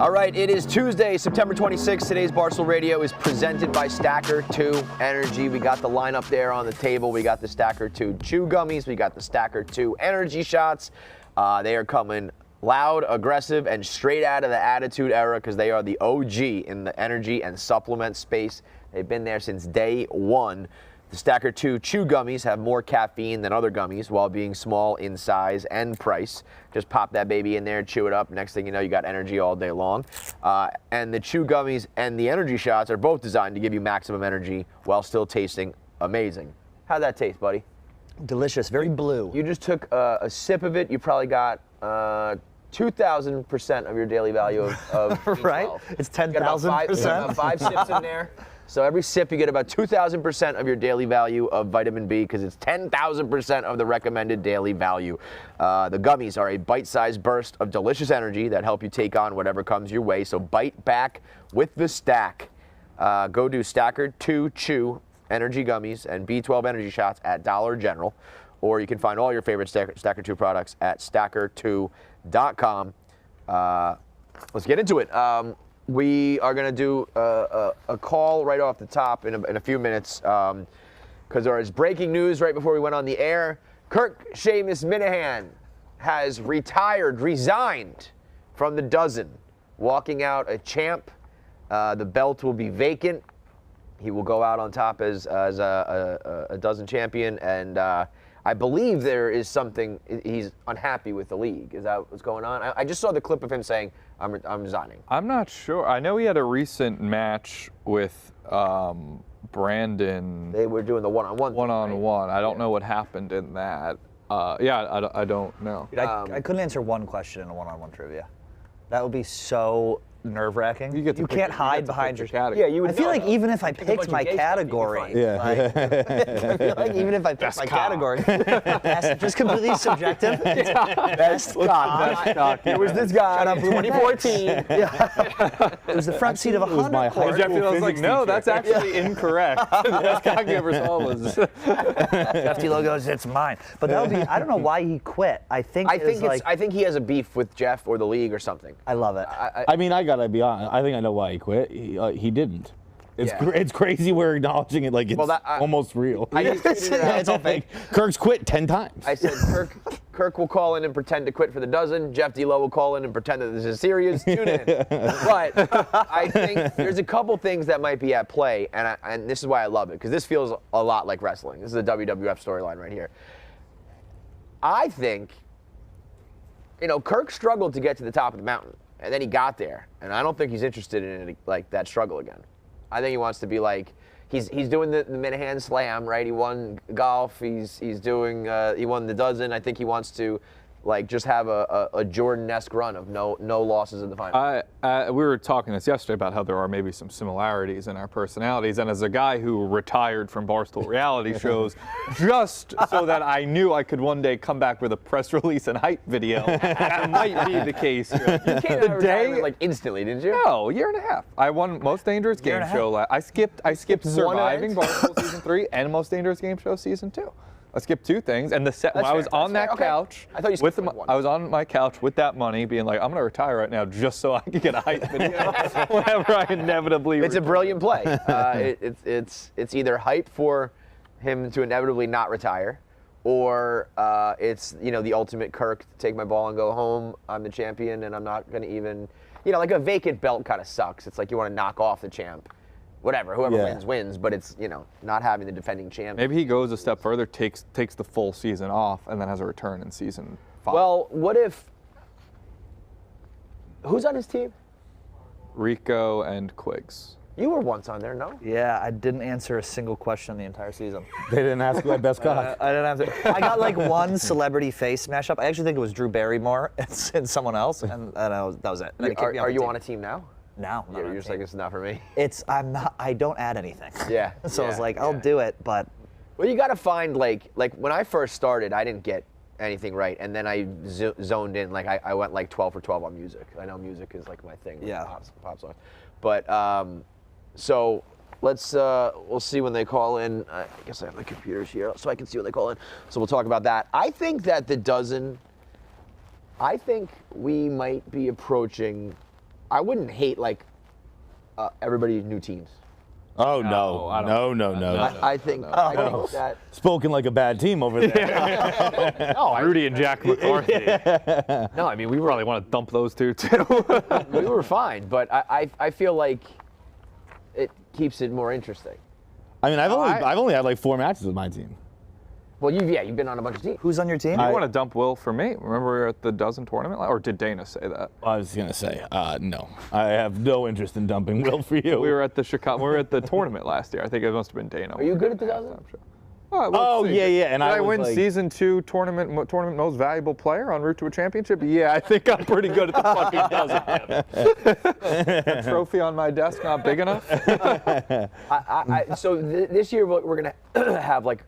All right, it is Tuesday, September 26th. Today's Barstool Radio is presented by Stacker2 Energy. We got the lineup there on the table. We got the Stacker2 Chew Gummies. We got the Stacker2 Energy Shots. They are coming loud, aggressive, and straight out of the Attitude Era because they are the OG in the energy and supplement space. They've been there since day one. The Stacker2 Chew Gummies have more caffeine than other gummies while being small in size and price. Just pop that baby in there, chew it up. Next thing you know, you got energy all day long. And the Chew Gummies and the Energy Shots are both designed to give you maximum energy while still tasting amazing. How'd that taste, buddy? Delicious, very blue. You just took a sip of it. You probably got 2,000% of your daily value of right? It's 10,000%. About 5 sips in there. So every sip you get about 2,000% of your daily value of vitamin B because it's 10,000% of the recommended daily value. The gummies are a bite-sized burst of delicious energy that help you take on whatever comes your way. So bite back with the stack. Go do Stacker2 Chew Energy Gummies and B12 Energy Shots at Dollar General. Or you can find all your favorite Stacker2 products at Stacker2.com. Let's get into it. We are going to do a call right off the top in a few minutes because there is breaking news right before we went on the air. Kirk Minihane has resigned from the dozen, walking out a champ. The belt will be vacant. He will go out on top as a dozen champion, and I believe there is something, he's unhappy with the league. Is that what's going on? I just saw the clip of him saying, I'm resigning. I'm not sure. I know he had a recent match with Brandon. They were doing the one-on-one. One-on-one. Right? I don't know what happened in that. I don't know. Dude, I couldn't answer one question in a one-on-one trivia. That would be so nerve-wracking. You can't hide behind your category. Yeah, you would. I feel like even if I picked my category, I feel like even if I picked my category, just completely subjective. Best cock. It was this guy. 2014. Yeah. It was the front seat of a Honda Accord. Jeff was like, no, that's actually incorrect. The best cock you ever saw was. Jeff Lowe goes, it's mine. But that would be. I don't know why he quit. I think he has a beef with Jeff or the league or something. I love it. I mean, I gotta be honest. I think I know why he quit. He didn't. It's crazy we're acknowledging it like it's almost real. It's all fake. Kirk's quit 10 times. I said Kirk will call in and pretend to quit for the dozen. Jeff D Lowe will call in and pretend that this is serious. Tune in. But I think there's a couple things that might be at play, and this is why I love it, because this feels a lot like wrestling. This is a WWF storyline right here. I think, Kirk struggled to get to the top of the mountain. And then he got there, and I don't think he's interested in it, like that struggle again. I think he wants to be like he's doing the Minihane Slam, right? He won golf. He's doing he won the dozen. I think he wants to just have a Jordan-esque run of no losses in the final. We were talking this yesterday about how there are maybe some similarities in our personalities, and as a guy who retired from Barstool reality shows just so that I knew I could one day come back with a press release and hype video, that might be the case. You came out of retirement instantly, didn't you? No, a year and a half. I won Most Dangerous Game Show. I skipped Surviving Barstool Season 3 and Most Dangerous Game Show Season 2. I skipped 2 things, and I was on that couch. I thought you skipped one. I was on my couch with that money, being like, I'm going to retire right now just so I can get a hype video whenever I inevitably. It's a brilliant play. It's either hype for him to inevitably not retire, or it's the ultimate Kirk, take my ball and go home. I'm the champion, and I'm not going to even like a vacant belt kind of sucks. It's like you want to knock off the champ. Whatever, whoever wins, but it's, not having the defending champ. Maybe he goes a step further, takes the full season off, and then has a return in season 5. Well, what if, who's on his team? Rico and Quiggs. You were once on there, no? Yeah, I didn't answer a single question the entire season. They didn't ask my best cock. I didn't have to. I got one celebrity face mashup. I actually think it was Drew Barrymore and someone else, and that was it. Are you on a team now? No, yeah, you're just like, it's not for me. I don't add anything. Yeah. So I was like, I'll do it, but. Well, you got to find like when I first started, I didn't get anything right, and then I zoned in. I went 12 for 12 on music. I know music is my thing. Yeah. Pop songs. But so we'll see when they call in. I guess I have my computers here so I can see when they call in. So we'll talk about that. I think that the dozen. I think we might be approaching I wouldn't hate like everybody's new teams. Oh no! I think that spoken like a bad team over there. No, Rudy and Jack McCarthy. No, I mean we probably want to dump those two too. We were fine, but I feel like it keeps it more interesting. I mean, I've only had like 4 matches with my team. Well, you've been on a bunch of teams. Who's on your team? You want to dump Will for me? Remember we were at the dozen tournament, or did Dana say that? I was gonna say no. I have no interest in dumping Will for you. We were at the tournament last year. I think it must have been Dana. Are you good at the dozen? Oh yeah, and I win like, season 2 tournament most valuable player en route to a championship. Yeah, I think I'm pretty good at the fucking dozen. That trophy on my desk not big enough. So this year we're gonna have like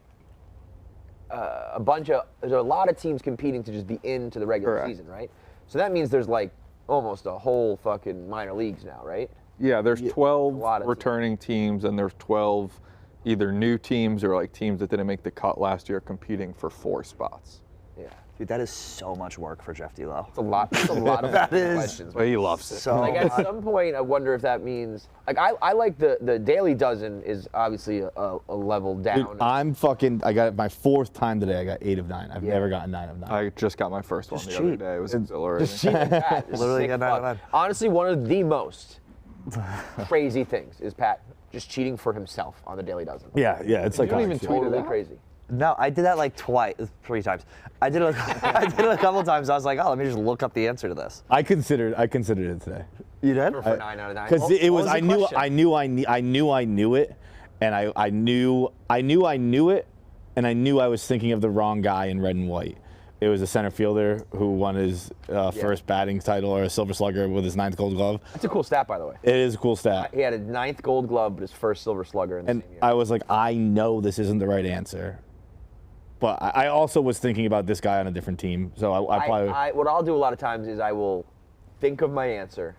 there's a lot of teams competing to just be into the regular season, right? So that means there's like almost a whole fucking minor leagues now, right? Yeah, there's 12 returning teams, and there's 12 either new teams or like teams that didn't make the cut last year competing for 4 spots. Yeah. Dude, that is so much work for Jeff D Lowe. It's a lot of questions. Well, he loves it. So like at some point, I wonder if that means like I like the daily dozen is obviously a level down. Dude, I got it my 4th time today. I got 8 of 9. I've never gotten 9 of 9. I just got my first one the other day. It was exhilarating. Just cheat like that. Literally got 9 of 9. Honestly, one of the most crazy things is Pat just cheating for himself on the daily dozen. Yeah, it's like you don't even tweet totally crazy. No, I did that like 3 times. I did it a couple times. I was like, oh, let me just look up the answer to this. I considered it today. You did? For 9 out of 9. Because it was I knew I knew it, and I knew it, and I knew I was thinking of the wrong guy in red and white. It was a center fielder who won his first batting title or a Silver Slugger with his 9th Gold Glove. That's a cool stat, by the way. It is a cool stat. He had a 9th Gold Glove, but his first Silver Slugger in the same year. I was like, I know this isn't the right answer. But I also was thinking about this guy on a different team, so I probably... what I'll do a lot of times is I will think of my answer,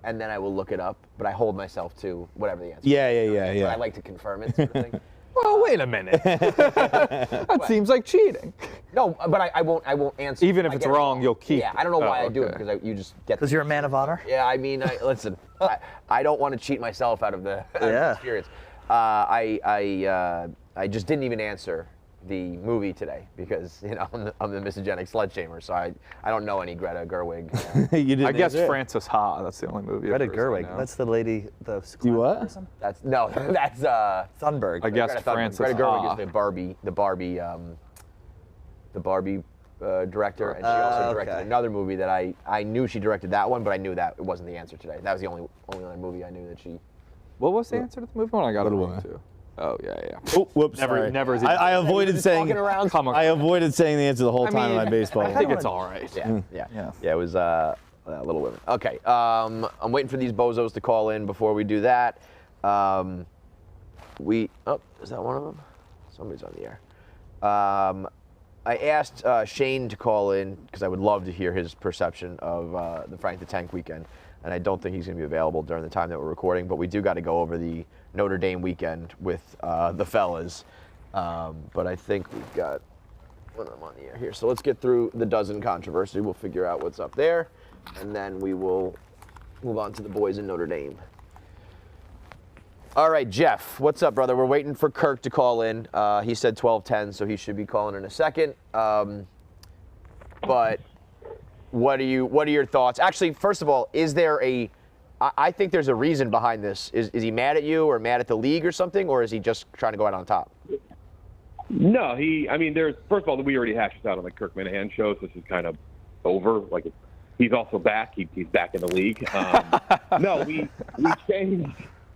and then I will look it up, but I hold myself to whatever the answer is. Yeah. But I like to confirm it, sort of thing. Well, wait a minute. That seems like cheating. No, but I won't answer. Even if it's wrong, you'll keep. Yeah, I don't know why I do it, because you just get... Because you're a man of honor? Yeah, I mean, listen, I don't want to cheat myself out of the experience. I just didn't even answer the movie today because I'm the misogenic slut shamer, so I don't know any Greta Gerwig. You didn't I guess Frances Ha. That's the only movie. Greta Gerwig. That's the lady. You what? Person? That's Thunberg. I guess Frances Ha. Greta Gerwig is the Barbie director, and she also directed another movie that I knew she directed that one, but I knew that it wasn't the answer today. That was the only other movie I knew that she. What was the answer to the movie? I got it wrong too. Oh yeah. Oh, whoops. Never. I avoided saying. I avoided saying the answer the whole time in my baseball. I think it's all right. Yeah. It was Little Women. Okay. I'm waiting for these bozos to call in before we do that. Is that one of them? Somebody's on the air. I asked Shane to call in because I would love to hear his perception of the Frank the Tank weekend, and I don't think he's going to be available during the time that we're recording, but we do got to go over the Notre Dame weekend with the fellas. But I think we've got one of them on the air here. So let's get through the dozen controversy. We'll figure out what's up there, and then we will move on to the boys in Notre Dame. All right, Jeff, what's up, brother? We're waiting for Kirk to call in. He said 12:10, so he should be calling in a second. But what are your thoughts? Actually, first of all, is there I think there's a reason behind this. Is he mad at you or mad at the league or something, or is he just trying to go out on top? No, first of all, we already hashed this out on the Kirk Minihane show, so this is kind of over. Like, he's also back. He's back in the league. No, we changed.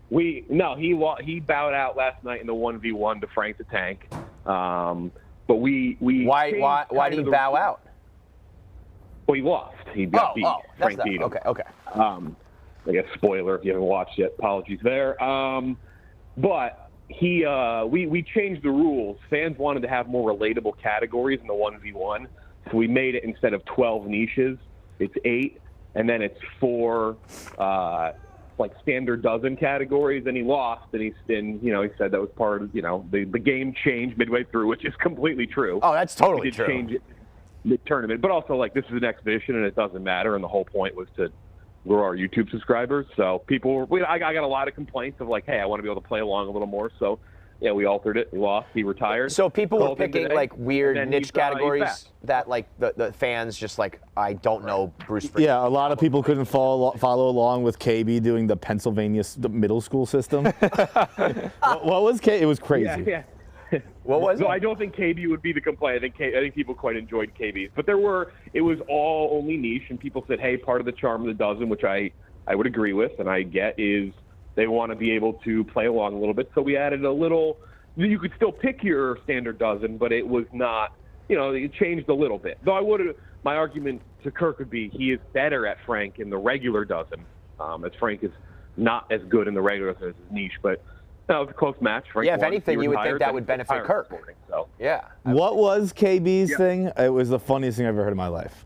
He bowed out last night in the 1v1 to Frank the Tank. But we why did he bow out? Well, he lost. He got beat. Frank beat him. Okay. I guess spoiler if you haven't watched yet. Apologies there. But we changed the rules. Fans wanted to have more relatable categories in the 1v1, so we made it instead of 12 niches, it's 8, and then it's 4 like standard dozen categories. And he lost, and he said that was part of the game changed midway through, which is completely true. Oh, that's totally true. Change it mid-tournament, but also, like, this is an exhibition and it doesn't matter, and the whole point was to grow our YouTube subscribers. So I got a lot of complaints of like, hey, I want to be able to play along a little more. So yeah, we altered it. We lost. He retired. So people were picking like weird niche categories that like the fans just like, I don't know Bruce Springsteen. Yeah, a lot of people couldn't follow along with KB doing the Pennsylvania middle school system. What was KB? It was crazy. Yeah. What was it? I don't think KB would be the complaint. I think people quite enjoyed KB's, but it was all only niche, and people said, hey, part of the charm of the dozen, which I would agree with, and I get, is they want to be able to play along a little bit. So we added a little. You could still pick your standard dozen, but it was not. It changed a little bit. Though my argument to Kirk would be he is better at Frank in the regular dozen, as Frank is not as good in the regular dozen as his niche, but. That was a close match. Frank if anything, you would think that would benefit Kirk. So. Yeah. What was KB's thing? It was the funniest thing I've ever heard in my life.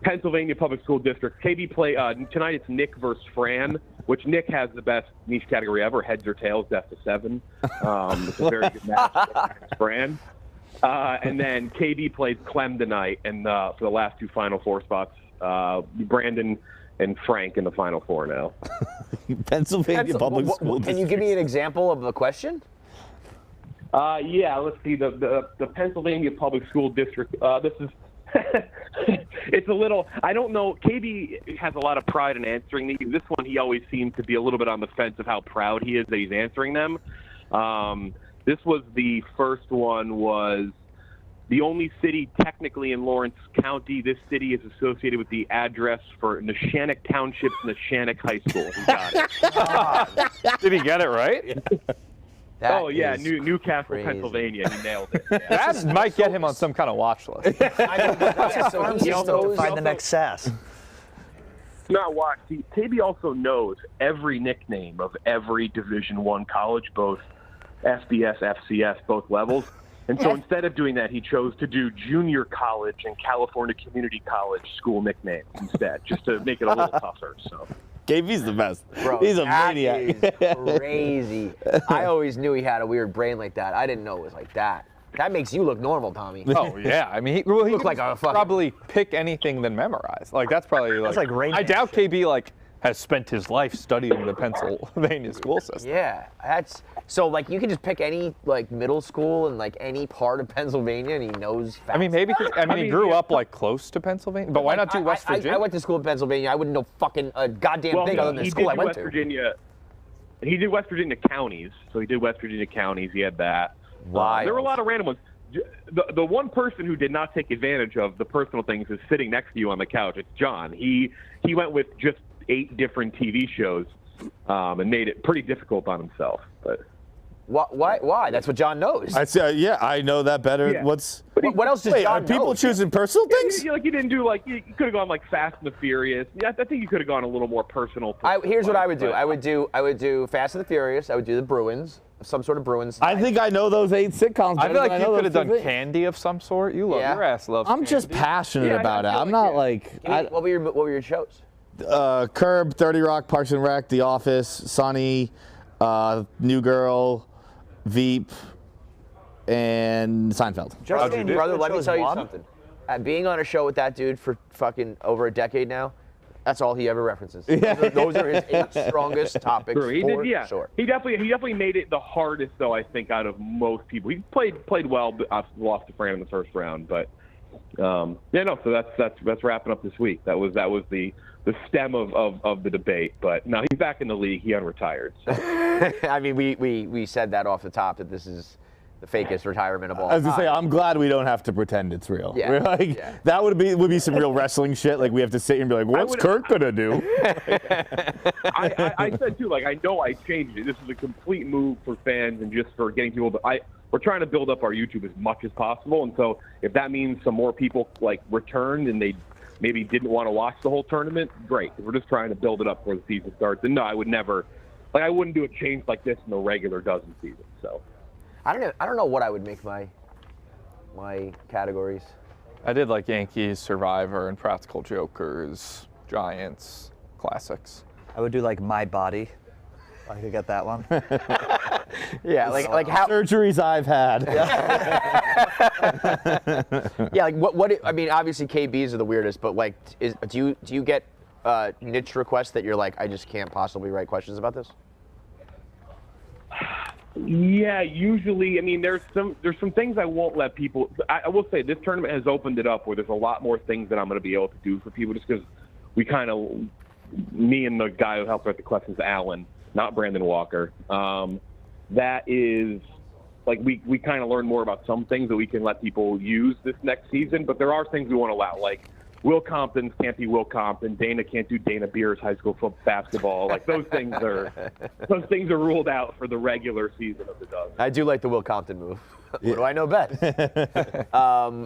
Pennsylvania Public School District. KB play tonight. It's Nick versus Fran, which Nick has the best niche category ever, heads or tails, death to 7. It's a very good match. Fran. And then KB plays Clem tonight, and for the last 2 Final Four spots, Brandon and Frank in the Final Four now. Pennsylvania Public School. Can you give me an example of the question? Yeah, let's see. The Pennsylvania Public School District. This is. It's a little. I don't know. KB has a lot of pride in answering these. This one, he always seems to be a little bit on the fence of how proud he is that he's answering them. This was the first one. Was the only city technically in Lawrence County. This city is associated with the address for Neshannock Township's Neshannock High School. He got it. Did he get it right? Newcastle, crazy. Pennsylvania. He nailed it. Yeah. That might get him on some kind of watch list. He also to find the next Sass. Not watch. See, KB also knows every nickname of every Division I college, both FBS, FCS, both levels. And so instead of doing that, he chose to do junior college and California Community College school nicknames instead, just to make it a little tougher. So. KB's the best. Bro, he's a maniac. Is crazy. I always knew he had a weird brain like that. I didn't know it was like that. That makes you look normal, Tommy. Oh yeah, I mean, he looked like a fucking probably pick anything than memorize. Like that's probably That's like Rain I Man doubt shit. KB has spent his life studying the Pennsylvania school system. Yeah, that's so you can just pick any middle school in any part of Pennsylvania, and he knows. I mean, maybe he grew up close to Pennsylvania, but why not do West Virginia? I went to school in Pennsylvania. I wouldn't know fucking a goddamn thing other than the school I went to. Virginia. He did West Virginia counties, so he did West Virginia counties. He had that. Wow. There were a lot of random ones. The one person who did not take advantage of the personal things is sitting next to you on the couch. It's John. He went with just 8 different TV shows and made it pretty difficult on himself. But why? That's what John knows. I know that better. Yeah. What else does Wait, John are people know? choosing personal things? you didn't do you could have gone Fast and the Furious. Yeah, I think you could have gone a little more personal. Here's what I would do. I would do Fast and the Furious. I would do the Bruins, some sort of Bruins. I think I know those 8 sitcoms. I feel like you could have done things. candy of some sort. Your ass loves. I'm just passionate about it. I'm not What were your shows? Curb, 30 Rock, Parks and Rec, The Office, Sunny, New Girl, Veep, and Seinfeld. Brother, let me tell you something. Being on a show with that dude for fucking over a decade now, that's all he ever references. Those are his 8 strongest topics. Sure. Sure. He definitely made it the hardest, though, I think, out of most people. He played well, but lost to Fran in the first round. But so that's wrapping up this week. That was the stem of the debate. But now he's back in the league. He unretired. So. I mean, we said that off the top that this is the fakest retirement of all I was gonna time. say, I'm glad we don't have to pretend it's real. Yeah. We're that would be some real wrestling shit. We have to sit here and be like, what's Kirk gonna do? I said too, I know I changed it. This is a complete move for fans and just for getting people. We're trying to build up our YouTube as much as possible, and so if that means some more people returned and they maybe didn't want to watch the whole tournament, great. We're just trying to build it up before the season starts. And no, I would never, I wouldn't do a change like this in the regular dozen season. So. I don't know what I would make my categories. I did Yankees, Survivor, and Practical Jokers, Giants, classics. I would do My Body. I could get that one. Yeah, like how surgeries I've had. Yeah, what I mean, obviously KBs are the weirdest, but do you get niche requests that you're like, I just can't possibly write questions about this? Yeah, usually. I mean, there's some things I won't let people. I will say this tournament has opened it up where there's a lot more things that I'm going to be able to do for people, just because we kind of, me and the guy who helped write the questions, Alan, not Brandon Walker. That is like we kind of learn more about some things that we can let people use this next season, but there are things we won't allow, like Will Compton can't be Will Compton. Dana can't do Dana Beers high school football basketball. Like those things are ruled out for the regular season of the Dozen. I do like the Will Compton move. What do I know best?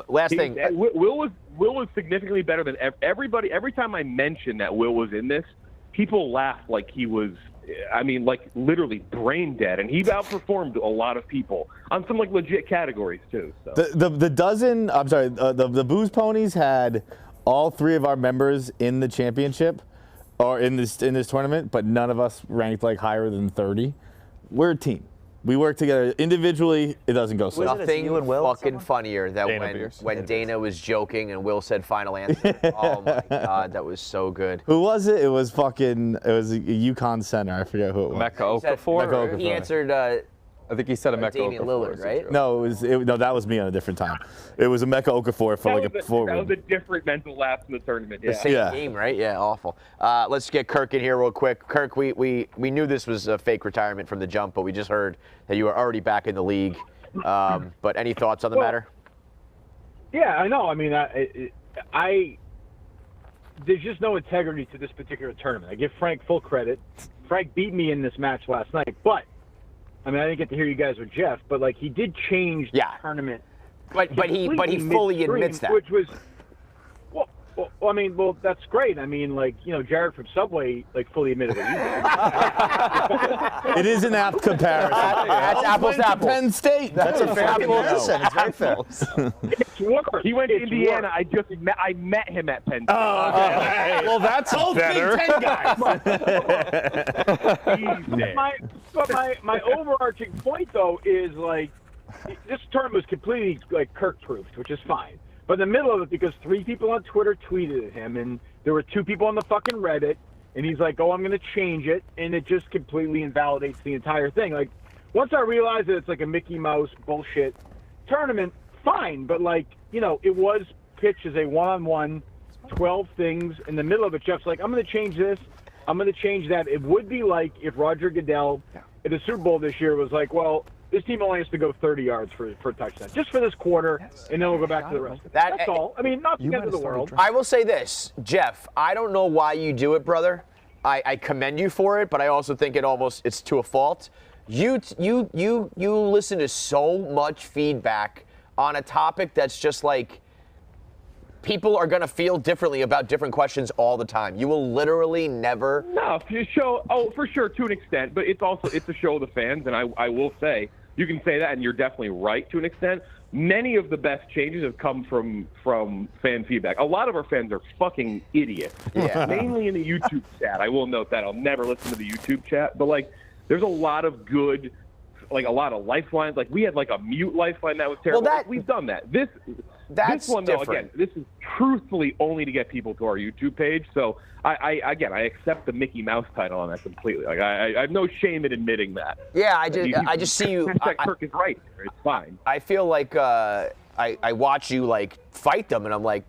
Last thing. Will was significantly better than everybody. Every time I mention that Will was in this, people laugh like he was. I mean, like literally brain dead, and he outperformed a lot of people on some like legit categories too. So. The Dozen. I'm sorry. The Booze Ponies had all 3 of our members in the championship or in this tournament, but none of us ranked like higher than 30. We're a team. We work together. Individually, it doesn't go so. Nothing fucking funnier than when Dana was joking and Will said final answer. Oh my God, that was so good. Who was it? It was a UConn center. I forget who it was. Mecca Okafor. He answered. I think he said a Mecca Damian Okafor. Lillard, right? No, no, that was me on a different time. It was a Mecca Okafor for like a forward. That was a different mental lapse in the tournament. The same game, right? Yeah, awful. Let's get Kirk in here real quick. Kirk, we knew this was a fake retirement from the jump, but we just heard that you were already back in the league. But any thoughts on the matter? Yeah, I know. I mean, there's just no integrity to this particular tournament. I give Frank full credit. Frank beat me in this match last night, but I mean, I didn't get to hear you guys with Jeff, but like he did change the tournament. But he fully admits that. Which was, well, that's great. I mean, like, you know, Jared from Subway like fully admitted it. It is an apt comparison. That's apples to apples. Penn State. That's a fair comparison. It's very fair. He went to Indiana. I met him at Penn State. Oh, okay. Well, that's all better. Big Ten guys. my overarching point though is like this tournament was completely like Kirk-proofed, which is fine. But in the middle of it, because 3 people on Twitter tweeted at him, and there were 2 people on the fucking Reddit, and he's like, "Oh, I'm going to change it," and it just completely invalidates the entire thing. Like, once I realized that it's like a Mickey Mouse bullshit tournament, fine. But like, you know, it was pitched as a one-on-one, 12 things. In the middle of it, Jeff's like, "I'm going to change this. I'm going to change that." It would be like if Roger Goodell at the Super Bowl this year was like, "Well, this team only has to go 30 yards for a touchdown, just for this quarter, and then we'll go back to the rest of it." That's all. I mean, not the end of the world. I will say this, Jeff, I don't know why you do it, brother. I commend you for it, but I also think it's to a fault. You listen to so much feedback on a topic that's just like, people are going to feel differently about different questions all the time. You will literally never. No, for sure, to an extent, but it's a show of the fans, and I will say, you can say that, and you're definitely right to an extent. Many of the best changes have come from fan feedback. A lot of our fans are fucking idiots. Yeah. Mainly in the YouTube chat. I will note that. I'll never listen to the YouTube chat. But, like, there's a lot of good, like, a lot of lifelines. Like, we had, like, a mute lifeline that was terrible. Well, we've done that. This one, different. though, again, this is truthfully only to get people to our YouTube page. So, I accept the Mickey Mouse title on that completely. Like, I have no shame in admitting that. Yeah, I just see you. Kirk is right. It's fine. I feel like I watch you like fight them, and I'm like,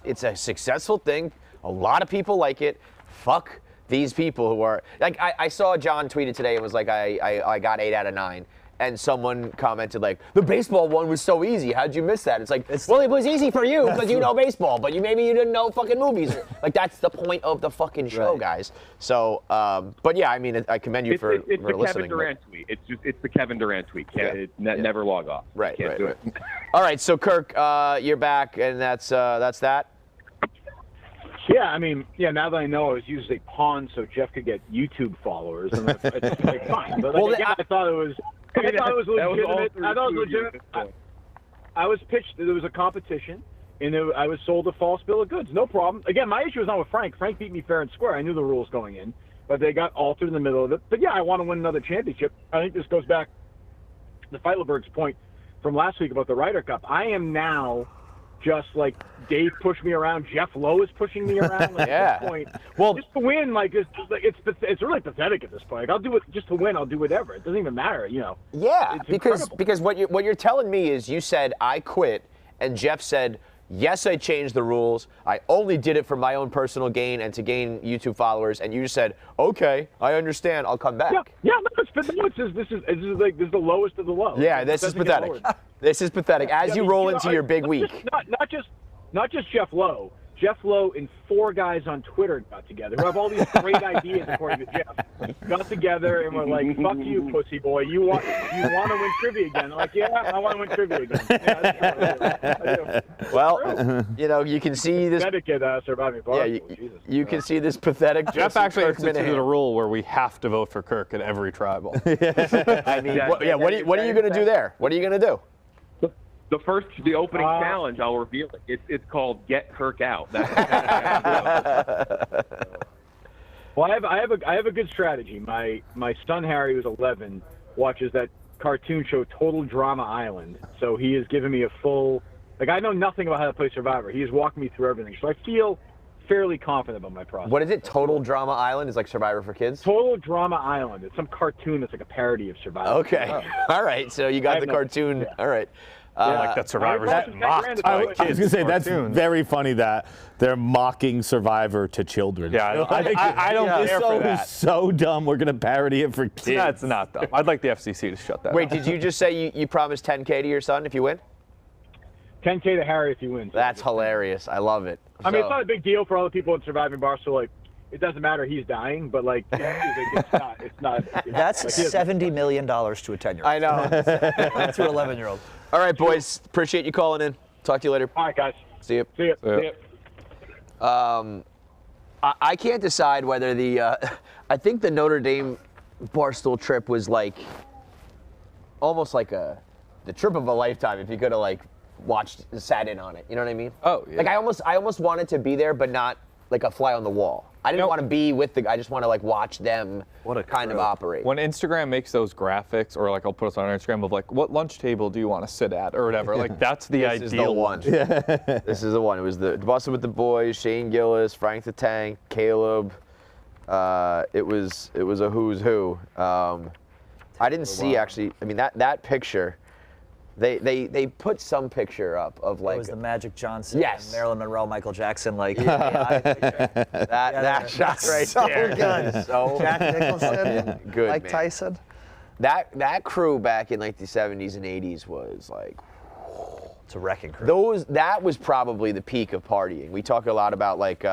it's a successful thing. A lot of people like it. Fuck these people who are like. I saw John tweeted today. It was like I got 8 out of 9. And someone commented like, the baseball one was so easy. How'd you miss that? It's like, well, it was easy for you because you know baseball, but maybe you didn't know fucking movies. Like, that's the point of the fucking show, guys. So, but yeah, I mean, I commend you for listening. It's the Kevin Durant tweet. It's the Kevin Durant tweet. Never log off. Right. Can't do it. All right, so Kirk, you're back, and that's that. Yeah, I mean, now that I know I was used as a pawn so Jeff could get YouTube followers, and it's like, fine. But like, again, I thought it was legitimate. I was pitched. There was a competition, and I was sold a false bill of goods. No problem. Again, my issue was not with Frank. Frank beat me fair and square. I knew the rules going in, but they got altered in the middle of it. But yeah, I want to win another championship. I think this goes back to Feitelberg's point from last week about the Ryder Cup. I am now just like Dave pushed me around, Jeff Lowe is pushing me around. Like, Yeah. At this point, Well, just to win, like it's really pathetic at this point. Like, I'll do it just to win. I'll do whatever. It doesn't even matter, you know. Yeah, It's because incredible. what you're telling me is you said I quit, and Jeff said, yes, I changed the rules. I only did it for my own personal gain and to gain YouTube followers. And you just said, okay, I understand. I'll come back. Yeah. No, this is the lowest of the low. Yeah, this is pathetic. This is pathetic. As you roll into your big week. Not just Jeff Lowe. Jeff Lowe and 4 guys on Twitter got together who have all these great ideas, according to Jeff. Got together and were like, "Fuck you, pussy boy. You want to win trivia again?" I'm like, yeah, I want to win trivia again. Yeah, that's true. Well, you know, you can see this. Pathetic at Surviving Barstool. Yeah, you can see this pathetic. Jeff actually Kirk instituted a Minihane. rule where we have to vote for Kirk at every tribal. I mean, what are you going to do there? What are you going to do? The opening challenge, I'll reveal it. It's called Get Kirk Out. Well, I have a good strategy. My son Harry, who's 11, watches that cartoon show Total Drama Island. So he has given me a full, like, I know nothing about how to play Survivor. He has walked me through everything. So I feel fairly confident about my process. What is it? Total Drama Island is like Survivor for kids? Total Drama Island. It's some cartoon that's like a parody of Survivor. Okay. All right. So you got the cartoon. All right. Like that Survivor's getting mocked by I was kids. gonna say that's cartoons. very funny that they're mocking Survivor to children. Yeah, I don't care for that. So dumb. We're gonna parody it for kids. That's not dumb. I'd like the FCC to shut that. Wait, down. did you just say you promised 10K to your son if you win? 10K to Harry if he wins. That's hilarious. I love it. I mean, it's not a big deal for all the people in Surviving Barstool. Like, it doesn't matter. He's dying, but like, it's not. That's like, $70 million to a 10-year-old. I know. To an 11-year-old. All right, boys. Appreciate you calling in. Talk to you later. All right, guys. See you. See ya. I can't decide whether I think the Notre Dame Barstool trip was like almost like the trip of a lifetime if you could have like sat in on it. You know what I mean? Oh, yeah. Like I almost wanted to be there, but not like a fly on the wall. I didn't want to be with I just want to like watch them kind of operate. When Instagram makes those graphics, or like I'll put us on Instagram of like, what lunch table do you want to sit at, or whatever. Like that's the This ideal is the one. This is the one. It was the Busted with the Boys, Shane Gillis, Frank the Tank, Caleb. It was a who's who. I didn't see actually. I mean that picture. They put some picture up of like It was the Magic Johnson, Yes. Marilyn Monroe, Michael Jackson, like that shot right so there. good. So Jack Nicholson, good, Mike man. Tyson. That crew back in like the 70s and 80s was like It's a wrecking crew. that was probably the peak of partying. We talk a lot about like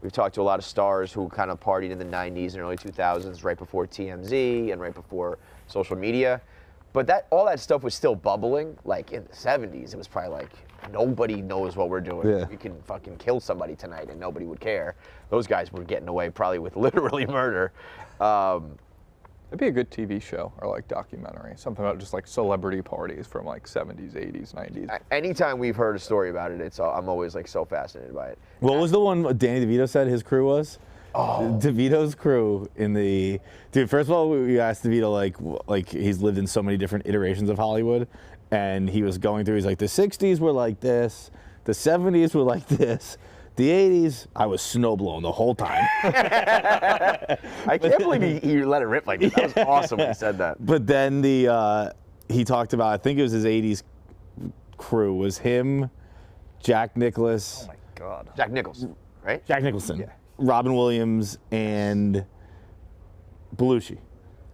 we've talked to a lot of stars who kind of partied in the 90s and early 2000s, right before TMZ and right before social media. But all that stuff was still bubbling. Like in the 70s, it was probably like nobody knows what we're doing. Yeah. We can fucking kill somebody tonight and nobody would care. Those guys were getting away probably with literally murder. It'd be a good TV show or like documentary, something about just like celebrity parties from like 70s, 80s, 90s. Anytime we've heard a story about it, I'm always like so fascinated by it. What was the one Danny DeVito said his crew was? Oh. DeVito's crew dude, first of all, we asked DeVito like he's lived in so many different iterations of Hollywood, and he was going through, he's like, the 60s were like this, the 70s were like this, the 80s, I was snowblown the whole time. I can't believe he let it rip like that. That was awesome when he said that. But then he talked about, I think it was his 80s crew, was him, Jack Nicklaus. Oh my God. Jack Nicholson, right? Jack Nicholson, Robin Williams, and Belushi.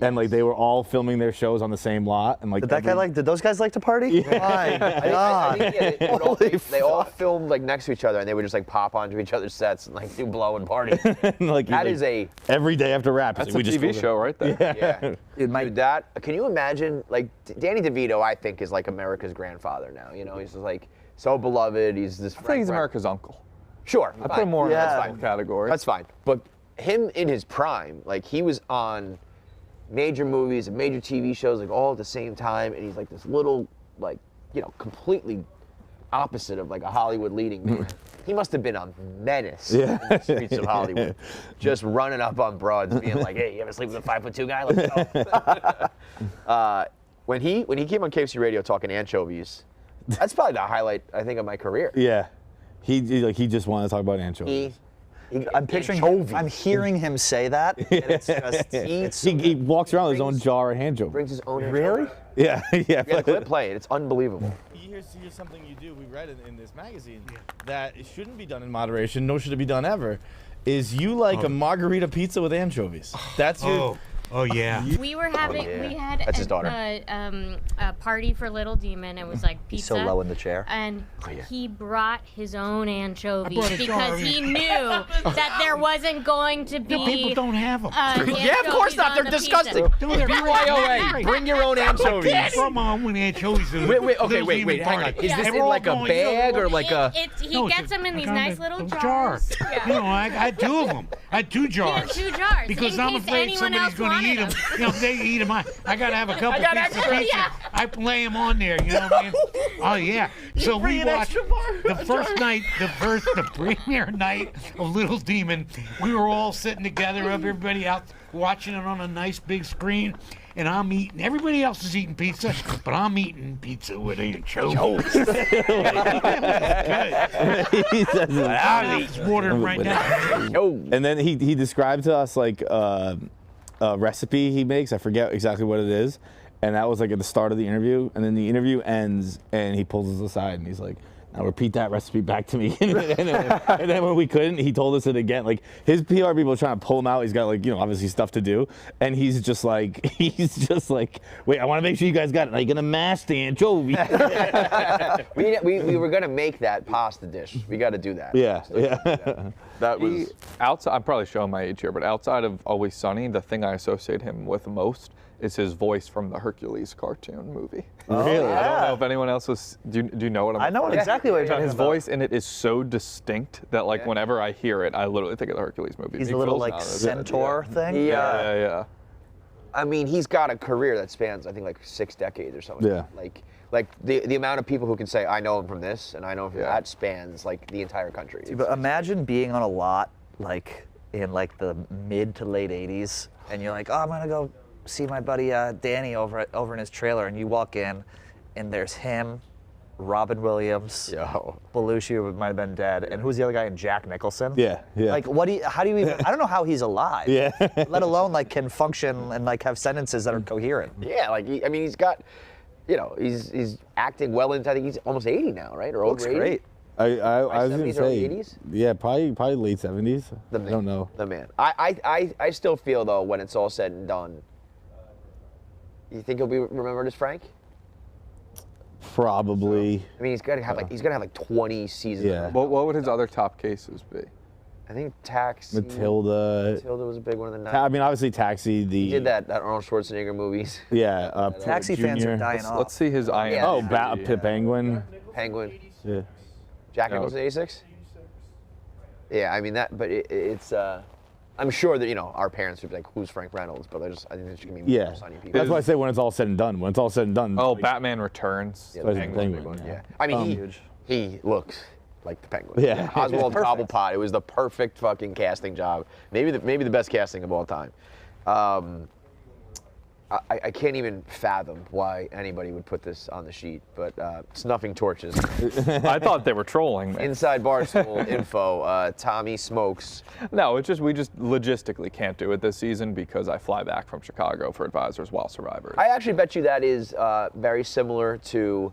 And like they were all filming their shows on the same lot, and like Did those guys like to party? My God. I think, they all filmed like next to each other, and they would just like pop onto each other's sets and like do blow and party. like, That is every day after rap. That's a TV show right there. Yeah. It Can you imagine, like, Danny DeVito, I think, is like America's grandfather now. You know, he's just like so beloved. He's this. I think he's America's uncle. Sure. I put him more in that category. That's fine. But him in his prime, like he was on major movies and major TV shows like all at the same time, and he's like this little, like, you know, completely opposite of like a Hollywood leading man. He must have been a menace in the streets of Hollywood, just running up on broads, being like, "Hey, you ever sleep with a 5'2" guy? Let's go." When he came on KFC Radio talking anchovies, That's probably the highlight, I think, of my career. Yeah. He just wanted to talk about anchovies. I'm picturing him, I'm hearing him say that. And it's just, he walks around with his own jar of anchovies. Brings his own. Really? Yeah. Yeah, the clip played. It's unbelievable. Here's something you do. We read in this magazine that it shouldn't be done in moderation, nor should it be done ever. Is you like a margarita pizza with anchovies? That's your. Oh yeah. We were having, we had That's his daughter. a party for Little Demon. It was like pizza. He's so low in the chair. And he brought his own anchovies brought a because jar. he knew that there wasn't going to be. No, people don't have them. Yeah, of course not. They're disgusting. BYOA. Bring your own anchovies. From on with anchovies. Wait. Hang on. Is this in like a bag or like a? He gets them in these nice little jars. Yeah. You know, I had 2 of them. I had 2 jars. He had 2 jars. Because in I'm case afraid anyone somebody's else going to eat them. wanted You know, if they eat them, I got to have a couple pieces of pizza. Yeah. I lay them on there. You know what I mean? Oh yeah. So we watched the first night, the premiere night of Little Demon. We were all sitting together, everybody out watching it on a nice big screen. And I'm eating. Everybody else is eating pizza, but I'm eating pizza with anchovies. It's watering right now. And then he described to us like a recipe he makes. I forget exactly what it is. And that was like at the start of the interview. And then the interview ends and he pulls us aside and he's like, now repeat that recipe back to me. and then when we couldn't, he told us it again. Like his PR people are trying to pull him out. He's got like, obviously stuff to do. And he's just like, wait, I want to make sure you guys got it. Are you going to mash the anchovy? we were gonna make that pasta dish. We got to do that. Yeah. That was outside. I'm probably showing my age here, but outside of Always Sunny, the thing I associate him with most is his voice from the Hercules cartoon movie. Really? I don't know if anyone else was. Do you know what I'm? I know exactly what you're talking His about. voice in it is so distinct that like whenever I hear it, I literally think of the Hercules movie. He's Big a little Phil's like not- centaur thing. Yeah. I mean, he's got a career that spans, I think, like 6 decades or something. Yeah. Like the amount of people who can say, I know him from this and I know him from that spans like the entire country. But imagine being on a lot like in like the mid to late 80s, and you're like, oh, I'm gonna go see my buddy Danny over in his trailer, and you walk in, and there's him, Robin Williams, Belushi, who might have been dead, and who's the other guy? And Jack Nicholson. Yeah. Like, how do you even? I don't know how he's alive. Yeah. Let alone like can function and like have sentences that are coherent. Yeah, like he's got, he's acting well into. I think he's almost 80 now, right? Or Looks over 80. great. I was going to 70s, early say, 80s? yeah, probably late 70s. I don't know. The man. I still feel though, when it's all said and done, you think he'll be remembered as Frank? Probably. I mean, he's gonna have like 20 seasons. Yeah. of What would his other top cases be? I think Taxi. Matilda. Matilda was a big one in the 90s. I mean, obviously Taxi. He did that Arnold Schwarzenegger movies. Yeah. Taxi fans are Junior. dying off. Let's see his IMDb. Yeah. Oh, Penguin. Penguin. Yeah. Jack No. Nicholson, 86? Yeah, I mean that, but it's. I'm sure that our parents would be like, "Who's Frank Reynolds?" But I think there's just gonna be more sunny people. That's why I say when it's all said and done. When it's all said and done. Oh, Batman Returns. Yeah, The the Penguin. Penguin. Yeah, I mean he looks like the Penguin. Yeah. Oswald Cobblepot. It was the perfect fucking casting job. Maybe the best casting of all time. I can't even fathom why anybody would put this on the sheet, but snuffing torches. I thought they were trolling me. Inside Barstool info, Tommy smokes. No, we just logistically can't do it this season because I fly back from Chicago for Advisors while Survivor. I actually bet you that is very similar to,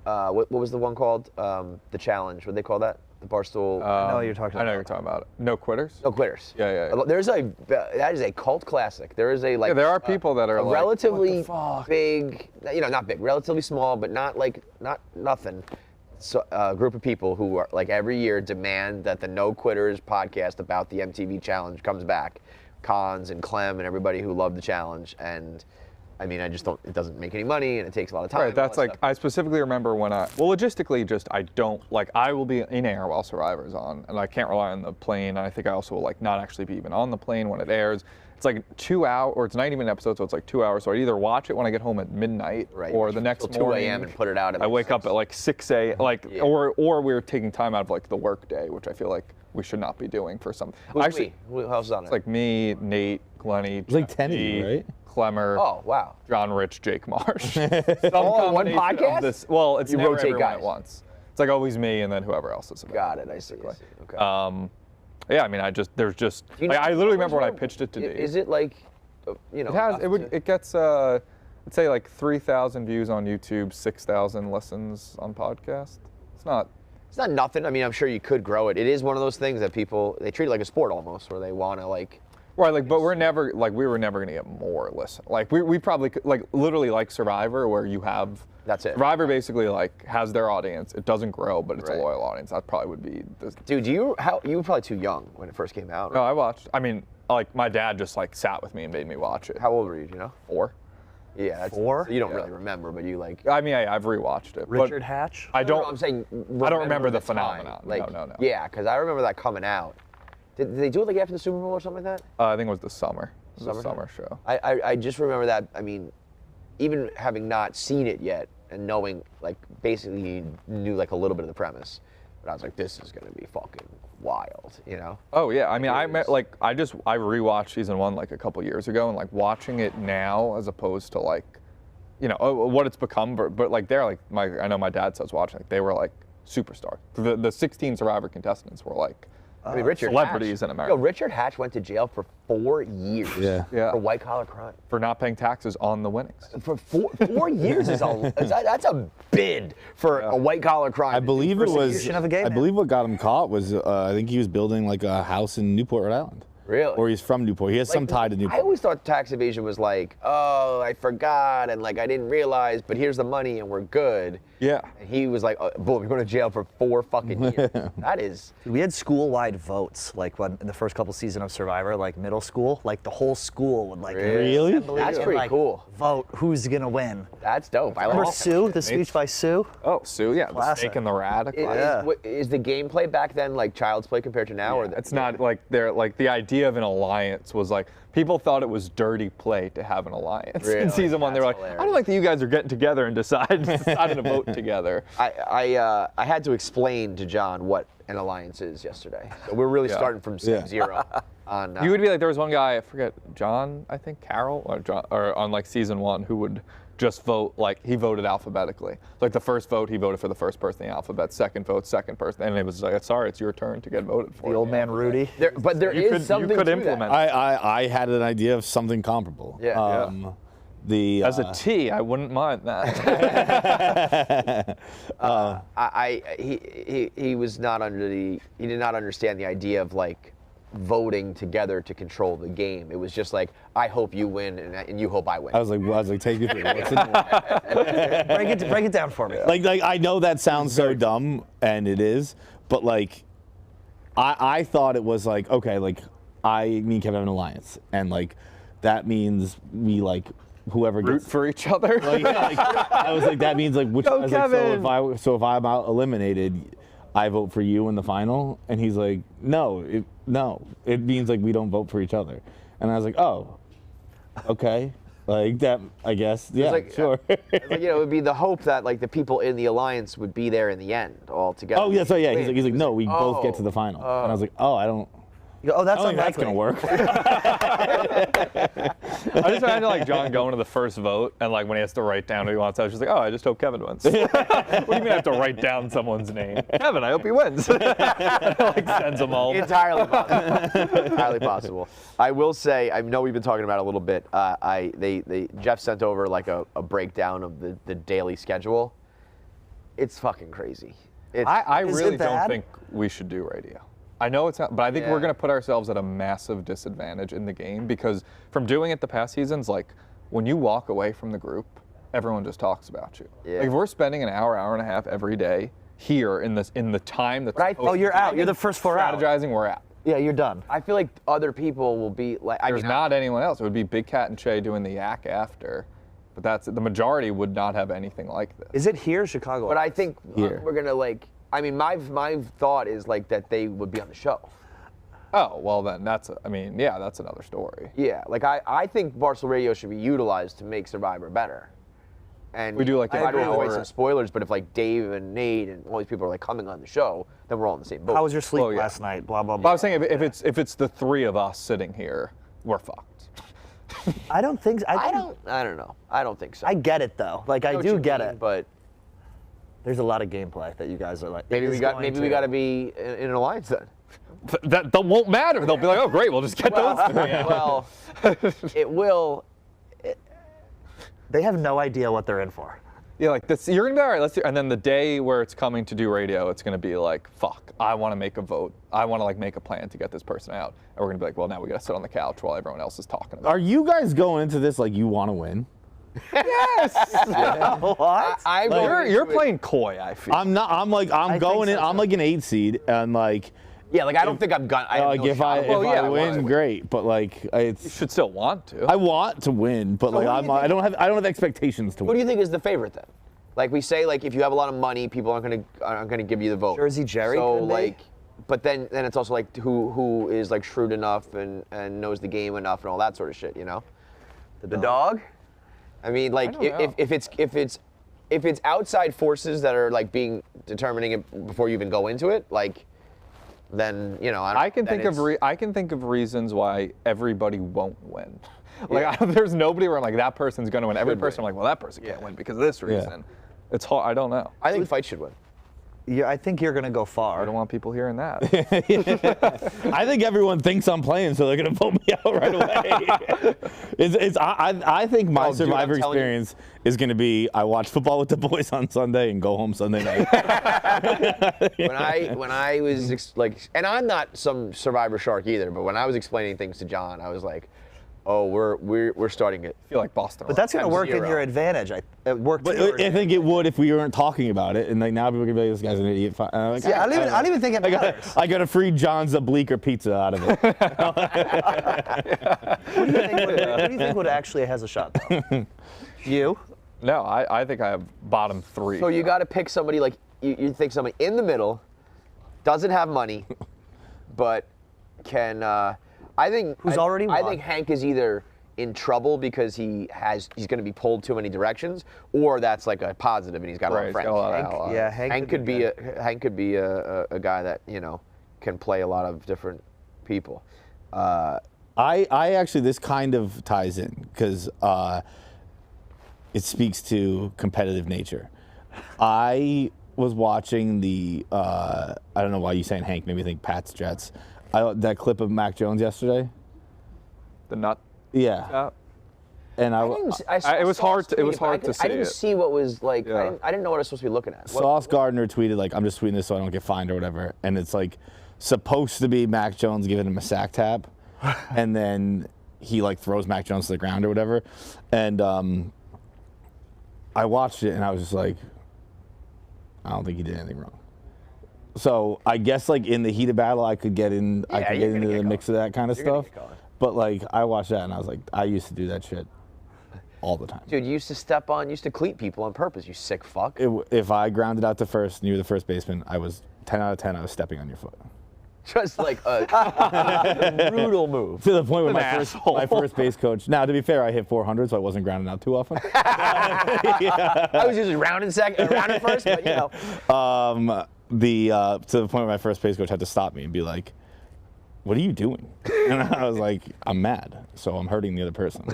what was the one called? The Challenge, what do they call that? The Barstool. I know what you're talking about. I know you're talking about it. No Quitters? No Quitters. Yeah. That is a cult classic. There is a Yeah, there are people that are a like, relatively what the fuck? big, not big, relatively small, but not nothing. So, group of people who are like every year demand that the No Quitters podcast about the MTV Challenge comes back. Cons and Clem and everybody who loved the challenge, and I mean, it doesn't make any money and it takes a lot of time. Right, that's like, I specifically remember when logistically I will be in air while Survivor's on, and I can't rely on the plane, and I think I also will not actually be even on the plane when it airs. It's like 2 hours, or it's a 90-minute episode, so it's like 2 hours, so I'd either watch it when I get home at midnight, or the next till 2 morning. a.m. and put it out at I wake up at like 6 a.m., or we're taking time out of like the work day, which I feel like we should not be doing for some. Who else is on it? It's like me, Nate, Glennie, It's like 10 of you, right? Clemmer. Oh, wow. John Rich, Jake Marsh. All in one podcast? It's You never rotate everyone guys. at once. It's like always me and then whoever else is available. Got it. I see. Okay. Yeah, I mean, I literally remember when I pitched it to Dave. Is it like, It gets, I'd say like 3,000 views on YouTube, 6,000 listens on podcast. It's not nothing. I mean, I'm sure you could grow it. It is one of those things that they treat it like a sport almost, where they want to like. Right, like, but we were never gonna get more listen. Like, we probably could, like, literally like Survivor, where you have. That's it. Survivor basically like has their audience. It doesn't grow, but it's Right. a loyal audience. That probably would be. Dude, you were probably too young when it first came out. No, Right? I watched. I mean, like my dad just like sat with me and made me watch it. How old were you? Do you know? 4. Yeah, that's 4? So you don't really remember, but you like. I mean, I've rewatched it. Richard but Hatch? I don't. I'm saying. I don't remember the time. phenomenon. Like, No. Yeah, because I remember that coming out. Did they do it like after the Super Bowl or something like that? I think it was the summer. It was a Summertime? summer show. I just remember that. I mean, even having not seen it yet and knowing, like, basically knew like a little bit of the premise, but I was like, this is gonna be fucking wild, you know? Oh yeah, I mean, I rewatched season 1 like a couple years ago, and like watching it now as opposed to like, what it's become. But like they're like I know my dad says watching, like they were like superstars. The 16 Survivor contestants were like. I mean, Richard Celebrities Hatch, in America. Richard Hatch went to jail for 4 years Yeah. for white collar crime. For not paying taxes on the winnings. For 4 years that's a bid for a white collar crime. I believe it was. Persecution of a gay I man. believe what got him caught was I think he was building like a house in Newport, Rhode Island. Really? Or he's from Newport. He has some tie to I Newport. always thought tax evasion was like, oh, I forgot and like I didn't realize, but here's the money and we're good. Yeah. And he was like, boom, you're going to jail for 4 fucking years. That is. We had school-wide votes, like when in the first couple seasons of Survivor, like middle school, like the whole school would like Really? assemble That's and, pretty like, cool. vote who's gonna win. That's dope. I like Remember that. Sue, the speech by Sue? Oh, Sue, yeah, the Classic. snake and the rat. Yeah. Is the gameplay back then like Child's Play compared to now? Or It's not like they're like the idea of an alliance was like people thought it was dirty play to have an alliance. Really? In season 1, they were like, That's I don't like that you guys are getting together and deciding to vote together. I had to explain to John what an alliance is yesterday. So we're really starting from zero. On You would be like, there was one guy, I forget, John, I think, Carroll, or on like season 1, who would just vote, like he voted alphabetically. Like the first vote, he voted for the first person in the alphabet, second vote, second person, and it was like, sorry, it's your turn to get voted for. The old man Rudy. But there is something you could to implement that. I had an idea of something comparable. Yeah. As a T, I wouldn't mind that. He was not he did not understand the idea of like voting together to control the game. It was just like, I hope you win and you hope I win. I was like, take me through. What's it? break it down for me. Like I know that sounds so dumb, and it is, but like, I thought it was like, okay, like me and Kevin have an alliance, and like that means we like whoever Root gets for each other. like, I was like, that means like which. Go, I was like, Kevin! so if I'm out eliminated, I vote for you in the final, and he's like, no, it means like we don't vote for each other, and I was like, oh, okay, like that, I guess, yeah, like, sure. Like, it would be the hope that like the people in the alliance would be there in the end all together. Oh yeah, so yeah, Win. he's like, no, we both get to the final, and I was like, oh, I don't. You go, oh, that's I don't think that's unlikely. gonna work. I just imagine like John going to the first vote and like when he has to write down who he wants, I was just like, oh, I just hope Kevin wins. What do you mean I have to write down someone's name? Kevin, I hope he wins. Like sends them all. Entirely possible. Entirely possible. I will say, I know we've been talking about it a little bit. Jeff sent over like a breakdown of the daily schedule. It's fucking crazy. I Is really it don't bad? think we should do radio. I know it's not, but I think we're going to put ourselves at a massive disadvantage in the game because from doing it the past seasons, like when you walk away from the group, everyone just talks about you. Yeah. Like if we're spending an hour and a half every day here in the time that's Oh, you're out. You're the first 4 out. strategizing, we're out. Yeah, you're done. I feel like other people will be like. There's not anyone else. It would be Big Cat and Che doing the yak after, but that's the majority would not have anything like this. Is it here, or Chicago? But I think Here. we're gonna like. I mean, my thought is like that they would be on the show. Oh, well then that's another story. Yeah, like I think Barstool Radio should be utilized to make Survivor better. And We do like to I don't agree. want to some spoilers, but if like Dave and Nate and all these people are like coming on the show, then we're all in the same boat. How was your sleep Oh, yeah. last night? Blah blah But I blah. was saying if it's the three of us sitting here, we're fucked. I don't think. I don't know. I don't think so. I get it though. Like I know what do you get mean, it. But There's a lot of gameplay that you guys are like. maybe we got to be in an alliance then. That won't matter. They'll be like, oh great, we'll just get those three. Well, it will. They have no idea what they're in for. Yeah, like this, you're gonna be all right. Let's do, and then the day where it's coming to do radio, it's gonna be like, fuck, I want to make a vote. I want to like make a plan to get this person out. And we're gonna be like, well, now we gotta sit on the couch while everyone else is talking about. Are you guys going into this like you want to win? Yes. What? You're playing coy. I feel. I'm not. I'm going in. so, I'm like an 8 seed, and like. Yeah, like I don't think I'm gonna. I have Like no if shot. I win, great. But like You it's. should still want to. I want to win, but like I don't have expectations to Who do win. you think is the favorite then? Like we say, like if you have a lot of money, people aren't gonna give you the vote. Jersey Jerry So could be. like, but then it's also like who is like shrewd enough and knows the game enough and all that sort of shit, you know? The dog? I mean, like if it's outside forces that are like determining it before you even go into it, like then you know I can think of reasons why everybody won't win. Like there's nobody where I'm like that person's gonna win. Every person I'm like, well, that person can't win because of this reason. It's hard. I don't know. I think Fight should win. Yeah, I think you're gonna go I far. don't want people hearing that. I think everyone thinks I'm playing, so they're gonna vote me out right away. I think my dude, I'm Survivor telling you. experience is gonna be I watch football with the boys on Sunday and go home Sunday night. When I was and I'm not some Survivor shark either, but when I was explaining things to John, I was like, oh, we're starting it. I feel like Boston. But that's gonna Times work in 0. your advantage. It worked. But I think it would if we weren't talking about it, and like now people are gonna be like, this guy's an idiot. Like, Yeah, I don't even think it matters. I got a free John's a Bleecker pizza out of it. Who do you think would actually has a shot? Though? You? No, I think I have bottom 3. So you got to pick somebody like you think somebody in the middle, doesn't have money, but can. I think already I won. think Hank is either in trouble because he's going to be pulled too many directions, or that's like a positive and he's got a lot of Right, he's friends. got a lot of Hank, allies. yeah, Hank could be a guy that can play a lot of different people. I actually, this kind of ties in because it speaks to competitive nature. I was watching I don't know why you saying Hank made me think Pats Jets. That clip of Mac Jones yesterday. The nut. Yeah. And it was hard to see I didn't it. see what was like. Yeah. I didn't know what I was supposed to be looking at. What- Sauce Gardner tweeted like, "I'm just tweeting this so I don't get fined or whatever," and it's like supposed to be Mac Jones giving him a sack tap, and then he like throws Mac Jones to the ground or whatever, and I watched it and I was just like, I don't think he did anything wrong. So I guess like in the heat of battle, I could get in. I could get into the mix of that kind of stuff. But like I watched that and I was like, I used to do that shit all the time. Dude, you used to cleat people on purpose, you sick fuck. If I grounded out to first and you were the first baseman, I was 10 out of 10. I was stepping on your foot. Just like a brutal move. To the point where my first base coach. Now, to be fair, I hit 400, so I wasn't grounding out too often. I was usually rounding first, but you know. To the point where my first base coach had to stop me and be like, "What are you doing?" And I was like, "I'm mad, so I'm hurting the other person."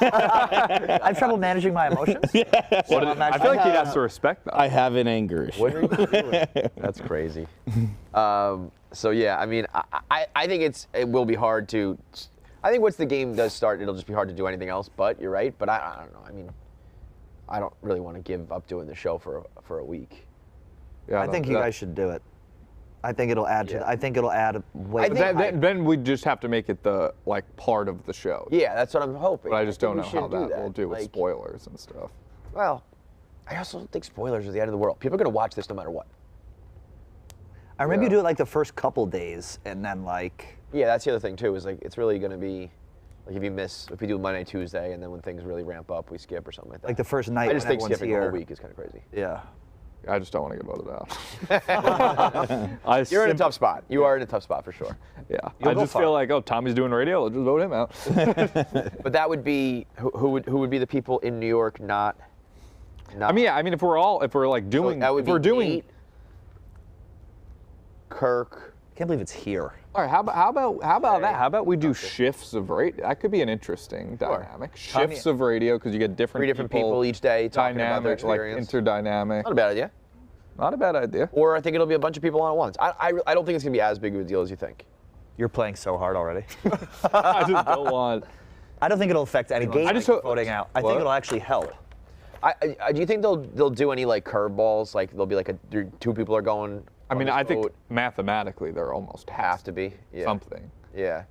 I have trouble managing my emotions. I feel like he has to respect that. I have an anger issue. What are you doing? That's crazy. So yeah, I mean, I think it will be hard to. I think once the game does start, it'll just be hard to do anything else. But you're right. But I don't know. I mean, I don't really want to give up doing the show for a week. Yeah, I think you guys should do it. I think it'll add to. I think it'll add weight. Then we just have to make it the like part of the show. Yeah, that's what I'm hoping. But I just don't know think we how should that will do with Like, spoilers and stuff. Well, I also don't think spoilers are the end of the world. People are gonna watch this no matter what. Or maybe you do it like the first couple days, and then like. Yeah, that's the other thing too. Is like it's really gonna be, like if we do Monday, Tuesday, and then when things really ramp up, we skip or something like that. Like the first night. I just when think everyone's skipping the here. whole week is kind of crazy. Yeah. I just don't want to get voted out. You're in a tough spot. You are in a tough spot for sure. Yeah. I just feel like, oh, Tommy's doing radio. Let's just vote him out. But that would be who would be the people in New York not. I mean, yeah. I mean, if we're like doing, that would if we're be doing, Nate, Kirk, I can't believe it's here. All right, how about that? How about we do shifts of radio? That could be an interesting dynamic. Shifts of radio, because you get Three different people each day talking about their experience. Like interdynamic. Not a bad idea. Not a bad idea. Or I think it'll be a bunch of people on at once. I don't think it's going to be as big of a deal as you think. You're playing so hard already. I just don't want. I don't think it'll affect anyone. I just voting out. I think it'll actually help. Do you think they'll do any like curveballs? Like there'll be like two people are going. I mean, I think mathematically there almost have to be something. Yeah.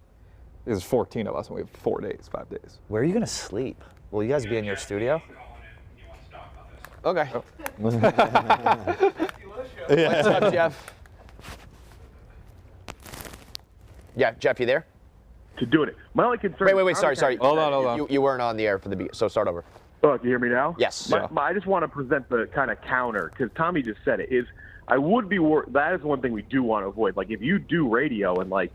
There's 14 of us and we have 5 days. Where are you gonna sleep? Will you guys be in your studio? Okay. Oh. What's up, Jeff? Yeah, Jeff, you there? To doing it. My only concern. Wait. Sorry. Hold on. You weren't on the air for so start over. Oh, can you hear me now? Yes. I just want to present the kind of counter, because Tommy just said it, is I would be worried. That is one thing we do want to avoid. Like, if you do radio and, like,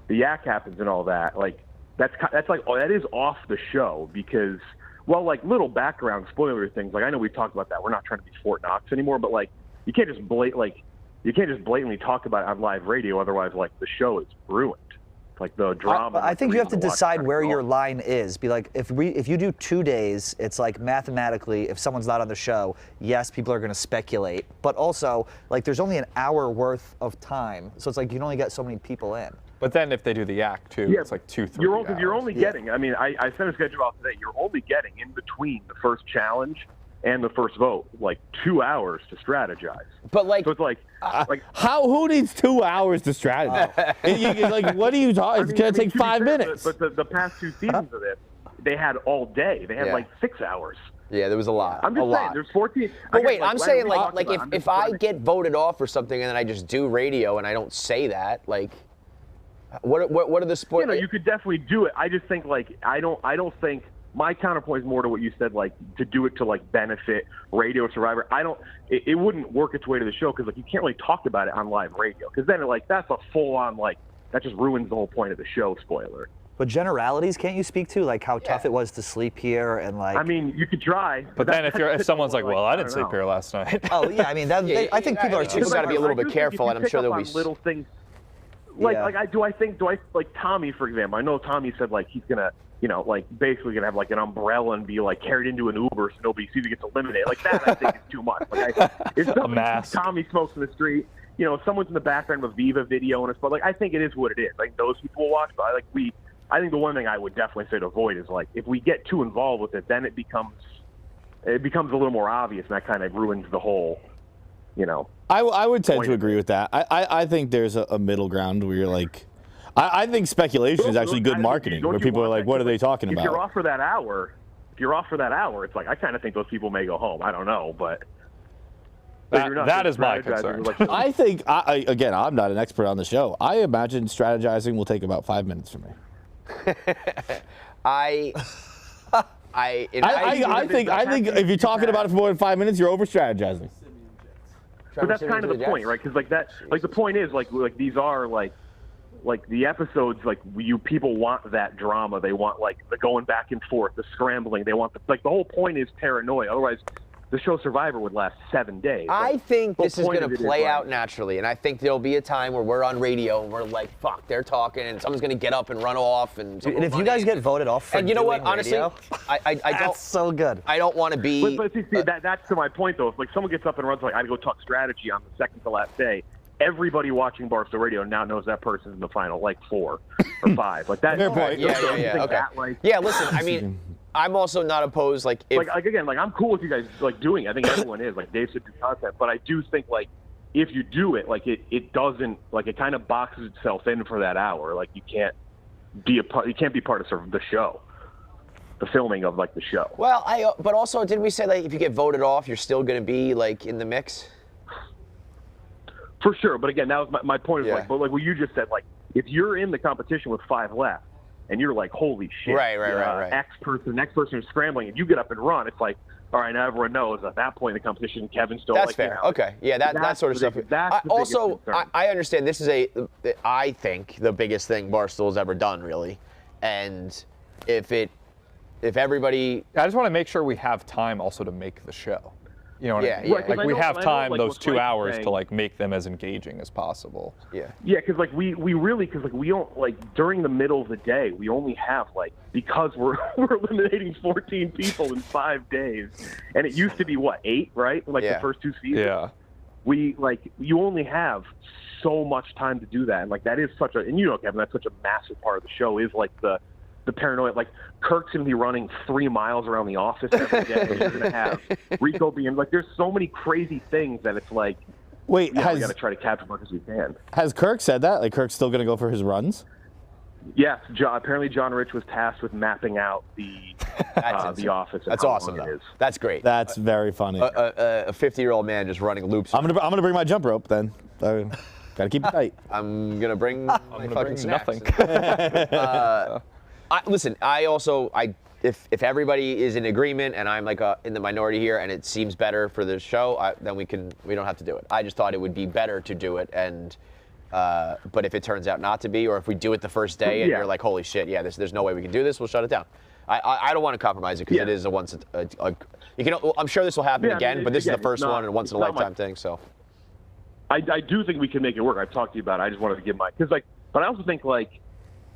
the yak happens and all that, like, that's like, that is off the show, because, well, like, little background spoiler things, like, I know we've talked about that. We're not trying to be Fort Knox anymore, but, like, you can't just blatantly talk about it on live radio, otherwise, like, the show is ruined. Like the drama. I think you have to decide where your line is. Be like, if you do 2 days, it's like mathematically, if someone's not on the show, yes, people are going to speculate. But also, like, there's only an hour worth of time, so it's like you can only get so many people in. But then if they do the yak too, it's like 2-3 hours. You're only getting. I mean, I sent a schedule out today. You're only getting in between the first challenge and the first vote, like 2 hours to strategize. But like, so it's like who needs 2 hours to strategize? Like, what are you talking? It's gonna take 5 minutes. But the past 2 seasons of this, they had all day. They had like 6 hours. Yeah, there was a lot. I'm just saying, there's 14. But wait, I'm saying like if I get voted off or something and then I just do radio and I don't say that, like, what are the sports? You know, you could definitely do it. I just think like I don't think. My counterpoint is more to what you said, like to do it to like benefit Radio Survivor. It wouldn't work its way to the show, because like you can't really talk about it on live radio, because then like that's a full on, like, that just ruins the whole point of the show. Spoiler. But generalities, can't you speak to, like how tough it was to sleep here and like? I mean, you could try. But then if someone's like, well, I didn't sleep here last night. Oh yeah, I mean I think people are people got to be a little bit careful, and I'm sure there'll be little things. Like like Tommy, for example. I know Tommy said like he's gonna. You know, like basically gonna have like an umbrella and be like carried into an Uber so nobody sees he gets eliminated. Like that, I think is too much. Like if Tommy smokes in the street, you know, if someone's in the background of a Viva video and it's, but like I think it is what it is. Like those people will watch, but I think the one thing I would definitely say to avoid is like if we get too involved with it, then it becomes a little more obvious, and that kind of ruins the whole, you know. I would tend to agree with that. I think there's a middle ground where you're like. I think speculation is actually good marketing, where people are like, what are they talking about? If you're off for that hour, it's like, I kind of think those people may go home. I don't know, but... That is my concern. I think, again, I'm not an expert on the show. I imagine strategizing will take about 5 minutes for me. I think if you're talking about it for more than 5 minutes, you're over-strategizing. But that's kind of the point, right? Because the point is like these are like the episodes, like people want that drama. They want like the going back and forth, the scrambling. They want the whole point is paranoia. Otherwise, the show Survivor would last 7 days. I think this is going to play out naturally, and I think there'll be a time where we're on radio and we're like, fuck, they're talking, and someone's going to get up and run off. And if you guys get voted off for and you know what, radio, honestly, I don't. That's so good. I don't want to be. But see, that's to my point, though. If like someone gets up and runs like, I got to go talk strategy on the second to last day, everybody watching Barstool Radio now knows that person's in the final, like 4 or 5. Like that. Fair point. Yeah. Okay. Yeah, listen, I mean, I'm also not opposed. Like again, like I'm cool with you guys like doing it. I think everyone is. Like Dave said, do content, but I do think like if you do it, like it doesn't, like it kind of boxes itself in for that hour. Like you can't be part of sort of the show, the filming of like the show. Well, but also didn't we say like if you get voted off, you're still going to be like in the mix? For sure, but again, that was my point. Is like, but like what you just said, like if you're in the competition with 5 left, and you're like, holy shit, right. Next person is scrambling, and you get up and run. It's like, all right, now everyone knows at that point in the competition, Kevin's still. That's like, fair. You know, okay, yeah, that sort of stuff. Also, I understand this is I think the biggest thing Barstool's ever done, really, and if everybody, I just want to make sure we have time also to make the show. You know what I mean? Yeah, Like I we know- have I know, time, like, those what 2 Frank's hours saying. to like make them as engaging as possible. Yeah. Yeah, because like we really, because like we don't, like during the middle of the day, we only have like, because we're eliminating 14 people in 5 days, and it used to be what, 8, right? Like Yeah. the first 2 seasons. Yeah. You only have so much time to do that, and like that is such a, and you know, Kevin, that's such a massive part of the show is like the paranoia. Like Kirk's gonna be running 3 miles around the office every day. You're gonna have Rico being like, there's so many crazy things that it's like, Wait, we gotta try to capture as much as we can. has Kirk said that? Like Kirk's still going to go for his runs? Yes, apparently John Rich was tasked with mapping out the office. and That's how awesome, long it though. is. That's great. That's very funny. A 50-year-old man just running loops. I'm gonna bring my jump rope then. Gotta keep it tight. I'm gonna bring my fucking bring snacks. nothing. Listen, if everybody is in agreement and I'm like in the minority here and it seems better for the show, then we don't have to do it. I just thought it would be better to do it, and but if it turns out not to be, or if we do it the first day and Yeah. you're like, holy shit, yeah, there's no way we can do this, we'll shut it down. I don't want to compromise it because it is a once. You can. I'm sure this will happen Yeah, again, but this is the first one and a once in a it's not lifetime my- thing. So. I do think we can make it work. I've talked to you about it. I just wanted to give but I also think like,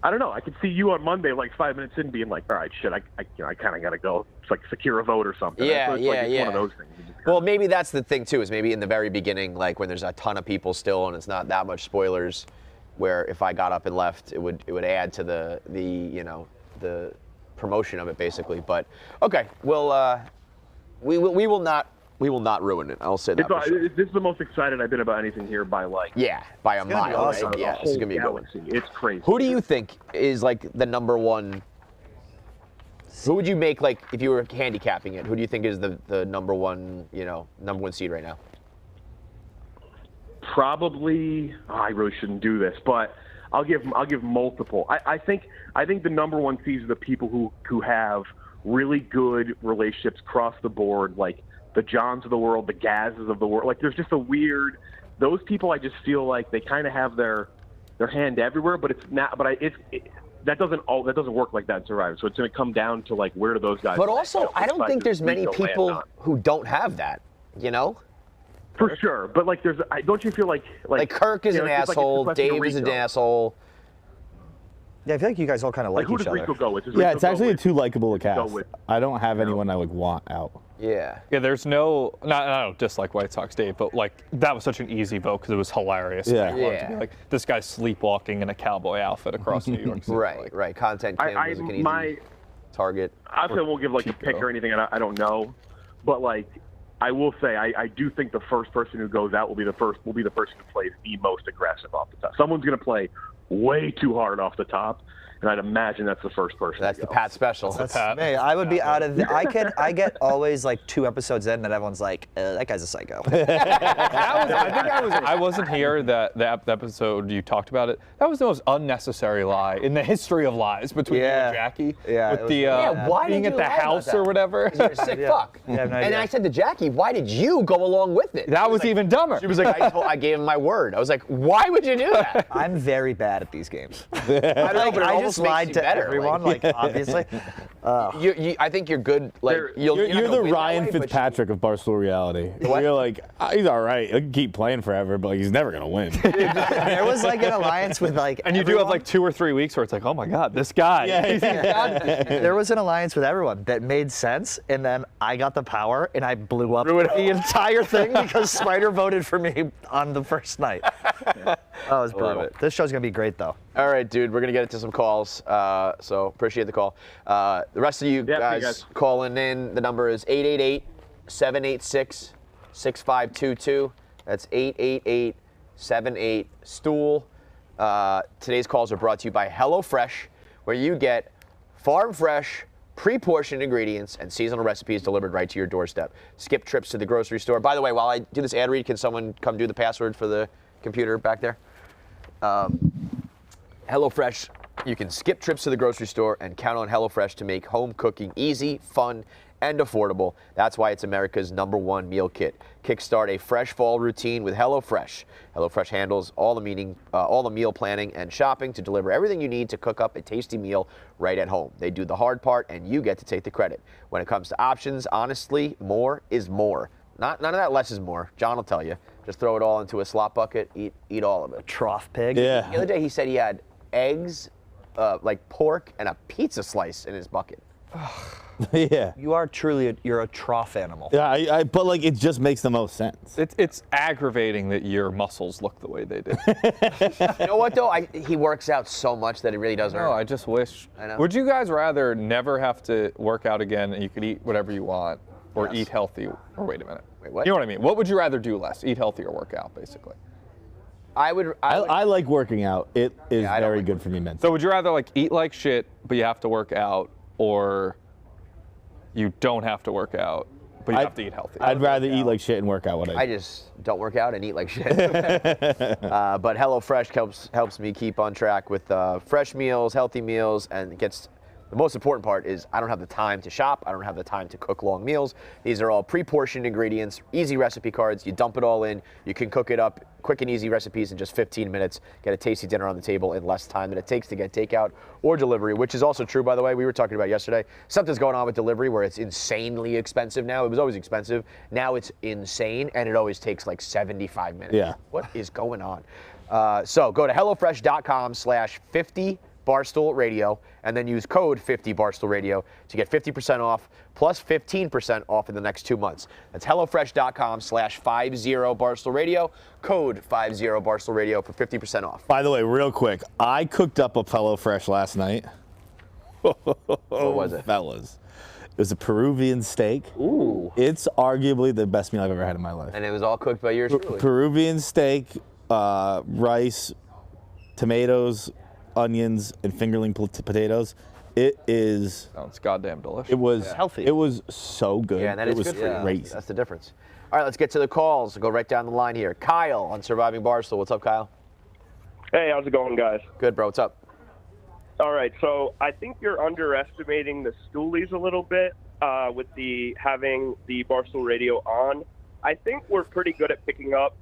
I don't know. I could see you on Monday, like 5 minutes in, being like, all right, shit, I kind of got to go. It's like secure a vote or something. Yeah, So it's like, it's yeah. one of those things. You just Well, maybe that's the thing too. Is maybe in the very beginning, like when there's a ton of people still, and it's not that much spoilers. Where if I got up and left, it would add to the promotion of it basically. But okay, we will not ruin it. I'll say that. For sure. This is the most excited I've been about anything here by like. Yeah, by a mile. awesome. Right? Yeah, the this is whole gonna be a good one. galaxy. It's crazy. Who do you think is like the number one? Who would you make like if you were handicapping it? Who do you think is the number one seed right now? Probably. I really shouldn't do this, but I'll give multiple. I think the number one seeds are the people who have really good relationships across the board, like the Johns of the world, the Gazes of the world. Like there's just those people. I just feel like they kind of have their hand everywhere, but it's not. But that doesn't work like that in Survivor. So it's going to come down to like where do those guys. But also, I don't think there's many people who don't have that. For sure, but like don't you feel like Kirk is an it's just asshole, like it's a question of Dave is an Rico. asshole. Yeah, I feel like you guys all kind of like Who each does other. Rico go with? Does Yeah, Rico it's go actually with- too likable a cast. with- I don't have anyone I would want out. Yeah. Yeah, there's no. I don't dislike White Sox Dave, but like that was such an easy vote because it was hilarious. Yeah. I wanted to be like this guy's sleepwalking in a cowboy outfit across New York City. Right, right. Content Kim was like an easy target. Obviously, I won't give like a pick or anything. I don't know, but like I will say I do think the first person who goes out will be the person who plays the most aggressive off the top. Someone's going to play way too hard off the top, and I'd imagine that's the first person. That's to the go. Pat special. That's me. I would be out of. I get always like 2 episodes in that everyone's like, that guy's a psycho. I wasn't here the episode you talked about it. That was the most unnecessary lie in the history of lies between you and Jackie. Yeah, With it was- the Yeah, why being did at you the lie about house that? or whatever. You're a sick fuck. Yeah, I have no and idea. I said to Jackie, why did you go along with it? That was even dumber. She was like, I gave him my word. I was like, why would you do that? I'm very bad at these games. I don't know, but it I almost just makes lied you to better. everyone, like obviously. I think you're good. Like you're You're not the gonna win that Ryan way, but Fitzpatrick of Barstool Reality. what? You're like, he's all right. He can keep playing forever, but he's never gonna win. There was like an alliance with like. and you do have like 2 or 3 weeks where it's like, oh my God, this guy. There was an alliance with everyone that made sense, and then I got the power, and I blew up the entire thing because Spider voted for me on the first night. That was brutal. it. This show's gonna be great, though. All right, dude, we're going to get into some calls, so appreciate the call. The rest of you guys calling in, the number is 888-786-6522. That's 888-78-STOOL. Today's calls are brought to you by HelloFresh, where you get farm fresh, pre-portioned ingredients and seasonal recipes delivered right to your doorstep. Skip trips to the grocery store. By the way, while I do this ad read, can someone come do the password for the computer back there? HelloFresh, you can skip trips to the grocery store and count on HelloFresh to make home cooking easy, fun, and affordable. That's why it's America's #1 meal kit. Kickstart a fresh fall routine with HelloFresh. HelloFresh handles all the meal planning and shopping to deliver everything you need to cook up a tasty meal right at home. They do the hard part, and you get to take the credit. When it comes to options, honestly, more is more. None of that less is more. John will tell you. Just throw it all into a slop bucket. Eat all of it. Trough pig. Yeah. The other day he said he had eggs, like pork, and a pizza slice in his bucket. Yeah. You are truly you're a trough animal. Yeah, but like it just makes the most sense. It's aggravating that your muscles look the way they do. You know what though? He works out so much that it really doesn't No, hurt. I just wish. I know. Would you guys rather never have to work out again and you could eat whatever you want, or Yes. eat healthy? Or wait a minute. Wait, what? You know what I mean? What would you rather do less? Eat healthy or work out, basically? I would. I like working out. It is I don't very like good for me mentally. So would you rather like eat like shit but you have to work out, or you don't have to work out but you have to eat healthy? I'd rather eat like shit and work out what I I do. just don't work out and eat like shit. But HelloFresh helps me keep on track with fresh meals, healthy meals, and the most important part is I don't have the time to shop. I don't have the time to cook long meals. These are all pre-portioned ingredients, easy recipe cards. You dump it all in. You can cook it up, quick and easy recipes in just 15 minutes. Get a tasty dinner on the table in less time than it takes to get takeout or delivery, which is also true, by the way. We were talking about yesterday. Something's going on with delivery where it's insanely expensive now. It was always expensive. Now it's insane, and it always takes like 75 minutes. Yeah. What is going on? So go to HelloFresh.com/50 Barstool Radio, and then use code 50 Barstool Radio to get 50% off plus 15% off in the next 2 months. That's HelloFresh.com/50 Barstool Radio, code 50 Barstool Radio for 50% off. By the way, real quick, I cooked up a HelloFresh last night. What was it? Fellas. It was a Peruvian steak. Ooh. It's arguably the best meal I've ever had in my life. And it was all cooked by yours truly. Peruvian steak, rice, tomatoes, onions, and fingerling potatoes. It is. Sounds goddamn delicious. It was Healthy. It was so good. Yeah, and that it is was good for you. crazy. That's the difference. All right, let's get to the calls. Go right down the line here. Kyle on Surviving Barstool. What's up, Kyle? Hey, how's it going, guys? Good, bro. What's up? All right, so I think you're underestimating the Stoolies a little bit with having the Barstool Radio on. I think we're pretty good at picking up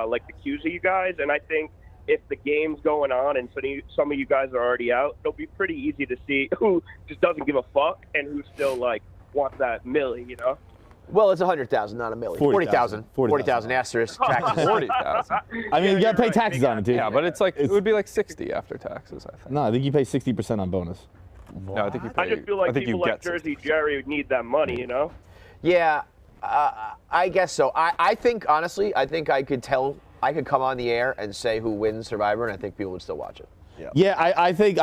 like the cues of you guys, and I think if the game's going on and some of you guys are already out, it'll be pretty easy to see who just doesn't give a fuck and who still like wants that milli, you know? Well, it's 100,000, not a million. 40,000. 40,000 asterisk taxes. 40,000. I mean, you gotta pay right. taxes on it too. Yeah, but it's like it would be like 60 after taxes, I think. No, I think you pay 60% on bonus. No, I think you pay. I just feel like I think people you like get 60. Jersey Jerry would need that money, you know? Yeah, I guess so. I think, honestly, I think I could come on the air and say who wins Survivor, and I think people would still watch it. Yeah, I think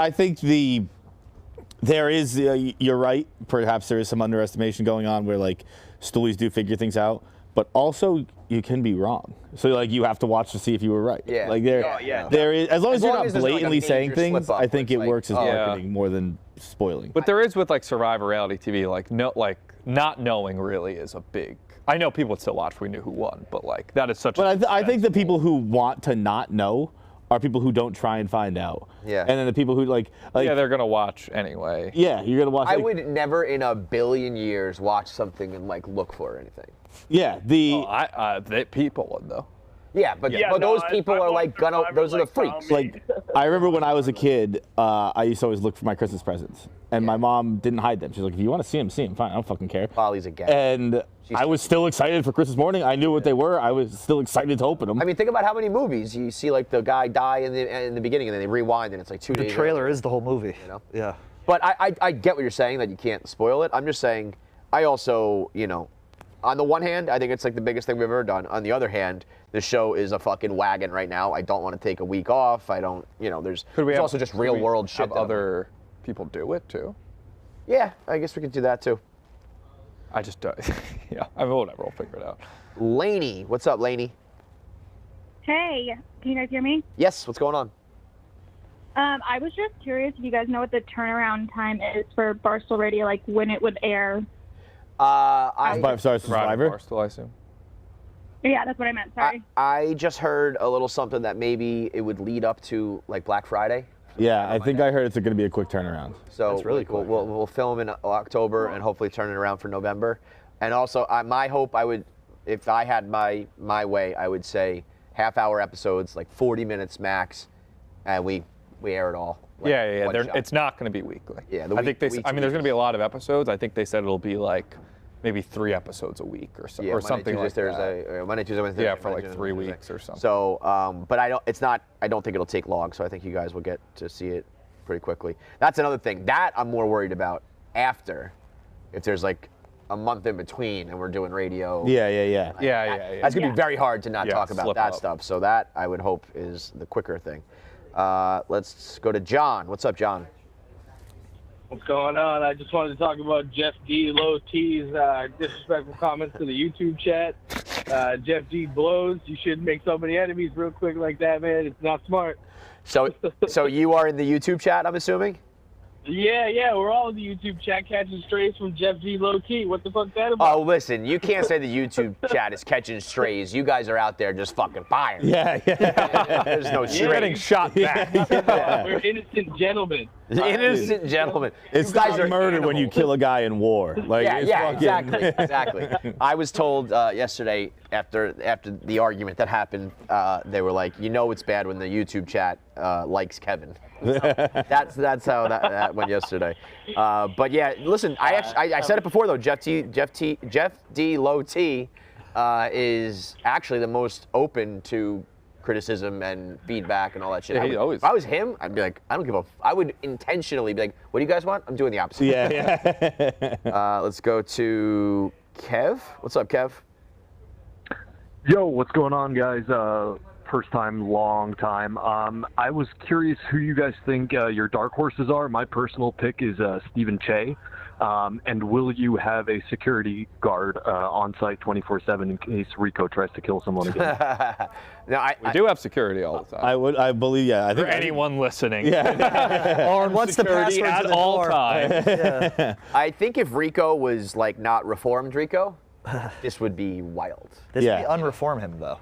there is. You're right. Perhaps there is some underestimation going on where like stoolies do figure things out, but also you can be wrong. So like you have to watch to see if you were right. Yeah. Like there, Oh, yeah. there is as long as you're long not as there's, like, a blatantly saying major things. slip-up I think where it it's works as like, marketing more than spoiling. But there is with like Survivor reality TV, like not knowing really is a big. I know people would still watch if we knew who won, but like that is such. But I think the people who want to not know are people who don't try and find out. Yeah. And then the people who like yeah, they're gonna watch anyway. yeah, you're gonna watch. I like- would never in a billion years watch something and like look for anything. Yeah, People would though. Yeah, but Yeah, but no, those people I are watched like gonna. Survivor, Those are the like, freaks. Tommy. like I remember when I was a kid, I used to always look for my Christmas presents, and my mom didn't hide them. She's like, "If you want to see them, fine. I don't fucking care." Polly's a gag. And I was still excited for Christmas morning. I knew what they were. I was still excited to open them. I mean, think about how many movies you see like the guy die in the beginning and then they rewind and it's like 2 The days. trailer is the whole movie. You know? Yeah. But I get what you're saying that you can't spoil it. I'm just saying I also, on the one hand, I think it's like the biggest thing we've ever done. On the other hand, the show is a fucking wagon right now. I don't want to take a week off. I don't, there's also just real world shit. Have other people do it too? Yeah, I guess we could do that too. I just yeah. I mean, whatever. We'll figure it out. Laney, what's up, Laney? Hey, can you guys hear me? Yes, what's going on? I was just curious if you guys know what the turnaround time is for Barstool Radio, like when it would air. Sorry, Survivor. Barstool, I assume. Yeah, that's what I meant. Sorry. I just heard a little something that maybe it would lead up to like Black Friday. Yeah, I think I heard it's going to be a quick turnaround. So That's really cool. We'll film in October and hopefully turn it around for November. And also, my hope, if I had my way, I would say half-hour episodes, like 40 minutes max, and we air it all. Like, Yeah. one shot. It's not going to be weekly. Yeah, I think there's going to be a lot of episodes. I think they said it'll be like maybe 3 episodes a week or so, Yeah, or Monday, something Tuesday, like Thursday, that. or Monday, Tuesday, Wednesday. Yeah, Thursday, for Monday, like Tuesday, 3 Wednesday. weeks or something. So, but I don't think it'll take long. So I think you guys will get to see it pretty quickly. That's another thing that I'm more worried about after, if there's like a month in between and we're doing radio. Yeah. That's gonna be very hard to not talk about slip that up. stuff. So that I would hope is the quicker thing. Let's go to John. What's up, John? What's going on? I just wanted to talk about Jeff D Lowe T's disrespectful comments to the YouTube chat. Jeff D blows. You shouldn't make so many enemies real quick like that, man. It's not smart. So you are in the YouTube chat, I'm assuming? Yeah, we're all in the YouTube chat catching strays from Jeff D Low T. What the fuck that about? Oh, listen, you can't say the YouTube chat is catching strays. You guys are out there just fucking firing. Yeah. There's no strays. You're getting shot back. We're innocent gentlemen. Innocent gentlemen. It's You guys not are murder when you animals. kill a guy in war. Like, it's fucking- exactly. I was told yesterday after the argument that happened, they were like, it's bad when the YouTube chat likes Kevin. So that's how that went yesterday. But yeah, listen, I said it before though. Jeff D Lowe T is actually the most open to criticism and feedback and all that shit. Yeah, if I was him, I'd be like, I don't give a. I would intentionally be like, what do you guys want? I'm doing the opposite. Yeah. Let's go to Kev. What's up, Kev? Yo, what's going on, guys? First time, long time. I was curious who you guys think your dark horses are. My personal pick is Stephen Che. And will you have a security guard on site 24/7 in case Rico tries to kill someone again? We do have security all the time. I believe, yeah. I think For anyone listening. Yeah. Armed What's the security password to at the all door? times. Yeah. I think if Rico was like not reformed Rico, this would be wild. This Yeah. may unreform him though.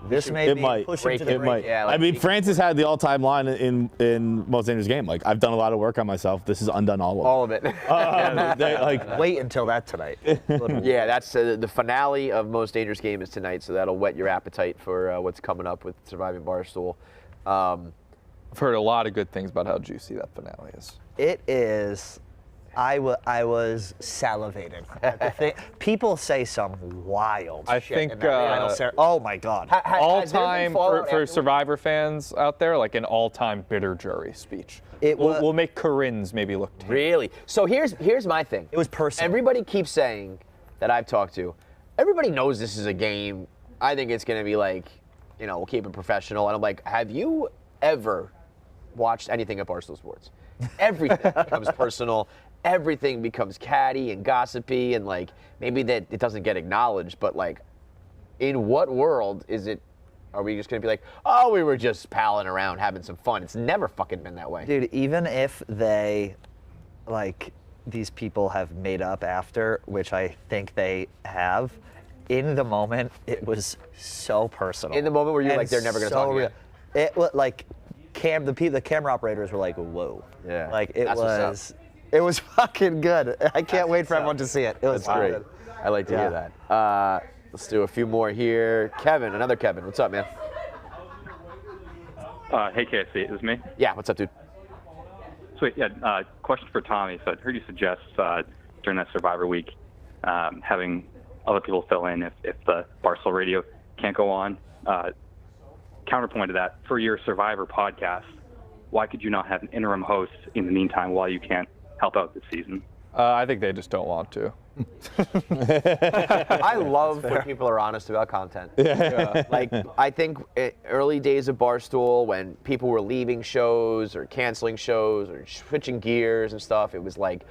This may It be might. pushing to the It might. brink. Yeah, like I mean, he- Francis had the all-time line in Most Dangerous Game. Like, I've done a lot of work on myself. This has undone all of it. All of it. Like, Wait until that tonight. Yeah, that's the finale of Most Dangerous Game is tonight, so that'll whet your appetite for what's coming up with Surviving Barstool. I've heard a lot of good things about how juicy that finale is. It is. I was salivating. At the thing. People say some wild I shit think, in that final ser- oh my God. All time for Survivor fans out there, like an all-time bitter jury speech. We'll make Corinne's maybe look tame. Really? So here's my thing. It was personal. Everybody keeps saying that I've talked to. Everybody knows this is a game. I think it's going to be like, we'll keep it professional. And I'm like, have you ever watched anything at Barstool Sports? Everything becomes personal. Everything becomes catty and gossipy, and like maybe that it doesn't get acknowledged, but like, in what world is it? Are we just gonna be like, oh, we were just palling around having some fun? It's never fucking been that way. Dude, even if they, like, these people have made up after, which I think they have, in the moment, it was so personal. In the moment where you're And like, they're never gonna so talk real. again. It was like, the camera operators were like, whoa. Yeah, Like, it that's what's was fucking good. I can't wait for everyone to see it. It was That's great. good. I like to hear that. Let's do a few more here. Kevin, another Kevin. What's up, man? Hey, KFC, is me? Yeah, what's up, dude? Sweet. Yeah, question for Tommy. So I heard you suggest during that Survivor week having other people fill in if the Barstool Radio can't go on. Counterpoint to that, for your Survivor podcast, why could you not have an interim host in the meantime while you can't help out this season? I think they just don't want to. I love when people are honest about content. Yeah. Like, I think early days of Barstool, when people were leaving shows or canceling shows or switching gears and stuff, it was like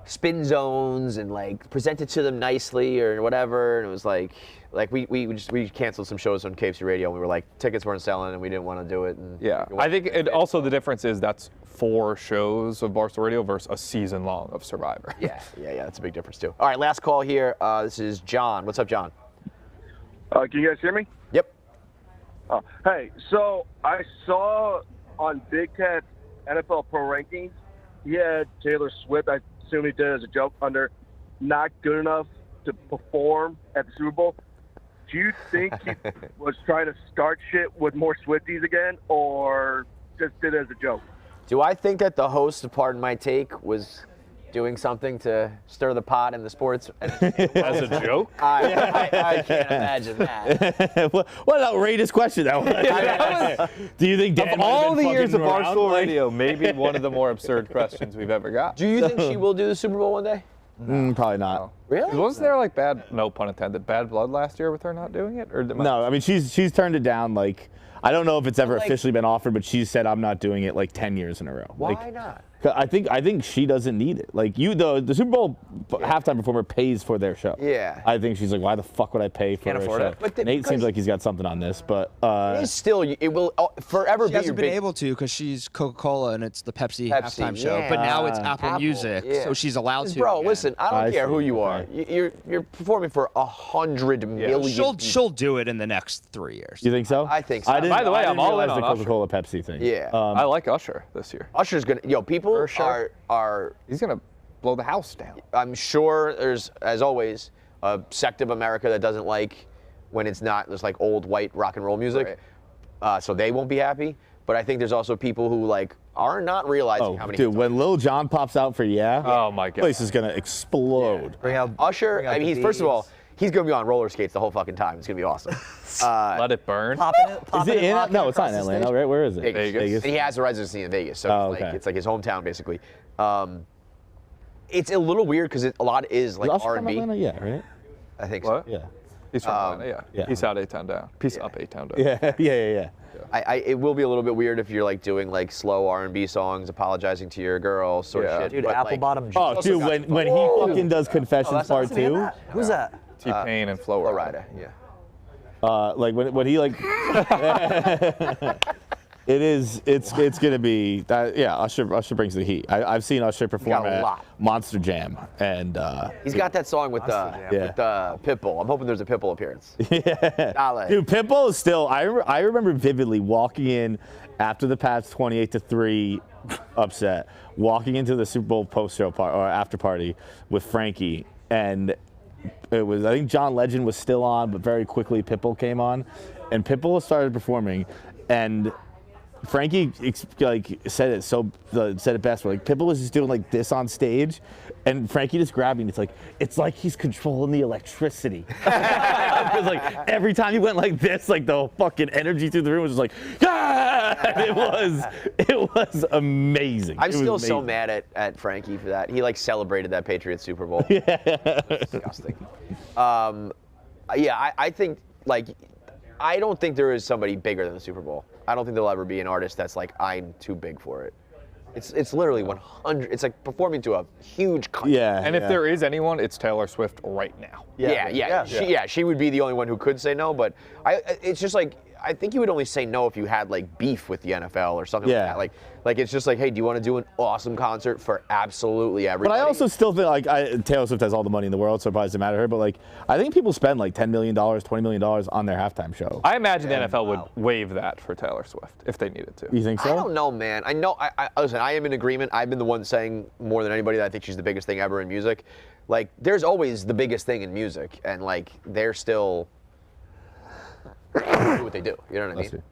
spin zones and like presented to them nicely or whatever. And it was like we canceled some shows on KFC Radio and we were like, tickets weren't selling and we didn't want to do it. And Yeah, I think also the difference is that's 4 shows of Barstool Radio versus a season long of Survivor. Yeah, that's a big difference too. All right, last call here. This is John. What's up, John? Can you guys hear me? Yep. Hey, so I saw on Big Cat's NFL Pro Rankings, he had Taylor Swift, I assume he did as a joke, under not good enough to perform at the Super Bowl. Do you think he was trying to start shit with more Swifties again, or just did it as a joke? Do I think that the host of Pardon My Take was doing something to stir the pot in the sports. As a joke? I can't imagine that. What an outrageous question that was. Do you think Dan Of might have all been the years of fucking around? Barstool Radio, maybe one of the more absurd questions we've ever got. Do you think she will do the Super Bowl one day? Probably not. Really? Wasn't there like no pun intended, bad blood last year with her not doing it? Or No, I mean she's turned it down. Like I don't know if it's ever officially been offered, but she said I'm not doing it like 10 years in a row. Why not? I think she doesn't need it. Like the Super Bowl halftime performer pays for their show. Yeah. I think she's like, why the fuck would I pay for Can't their afford show? it. But Nate seems like he's got something on this, but it is still, it will forever She be your hasn't been big. able to because she's Coca-Cola and it's the Pepsi halftime show. yeah. But now it's Apple Music, yeah. so she's allowed to. Bro, again. listen, I don't care who you are. You're performing for 100 million. She'll do it in the next 3 years. You think so? I think so. By the way, I'm all in realize on the Usher. Coca-Cola Pepsi thing. Yeah. I like Usher this year. Usher's gonna, people are. He's gonna blow the house down. I'm sure there's, as always, a sect of America that doesn't like when it's not just like old white rock and roll music. So they won't be happy. But I think there's also people who are not realizing how many. Dude, when Lil Jon pops out for oh my god, place is gonna explode. Bring out Usher. bring out I mean, the first of all, bees. he's gonna be on roller skates the whole fucking time. It's gonna be awesome. Let it burn. Is it in? No, it's not in Atlanta, right? Where is it? Vegas. And he has a residency in Vegas, so it's like his hometown basically. It's a little weird because a lot is like Is Usher from R&B. Atlanta? Yeah, right. I think so. What? Yeah. He's from Atlanta, yeah. Peace out, A-Town down. Peace up, A-Town down. Yeah. It will be a little bit weird if you're like doing like slow R&B songs, apologizing to your girl, sort of shit. Dude, but, apple bottom. Oh, dude, when he fucking does Confessions Part 2. Who's that? T-Pain and Flo Rida. Yeah. Like when he like. It's gonna be that, yeah. Usher brings the heat. I've seen Usher perform got a at lot. Monster Jam, and He's got that song with Pitbull. I'm hoping there's a Pitbull appearance. yeah. Dude, Pitbull is still. I remember vividly walking in after the Pats 28-3 upset, walking into the Super Bowl post-show or after party with Frankie, and it was, I think John Legend was still on, but very quickly Pitbull came on, and Pitbull started performing, and Frankie said it best. Where like Pitbull was just doing like this on stage, and Frankie just grabbed me. And it's like he's controlling the electricity. Because like every time he went like this, like the fucking energy through the room was just like, ah! It was amazing. I'm still so mad at Frankie for that. He like celebrated that Patriots Super Bowl. Yeah. That's disgusting. I think I don't think there is somebody bigger than the Super Bowl. I don't think there'll ever be an artist that's like, I'm too big for it. It's literally 100. It's like performing to a huge country. Yeah. And if there is anyone, it's Taylor Swift right now. She would be the only one who could say no. But it's just like, I think you would only say no if you had like beef with the NFL or something like that. Like it's just like, hey, do you want to do an awesome concert for absolutely everybody? But I also still think Taylor Swift has all the money in the world, so it probably doesn't matter to her. But like, I think people spend like $10 million, $20 million on their halftime show. I imagine the NFL would waive that for Taylor Swift if they needed to. You think so? I don't know, man. I know. Listen, I am in agreement. I've been the one saying more than anybody that I think she's the biggest thing ever in music. Like, there's always the biggest thing in music, and like, they're still do what they do. You know what I mean?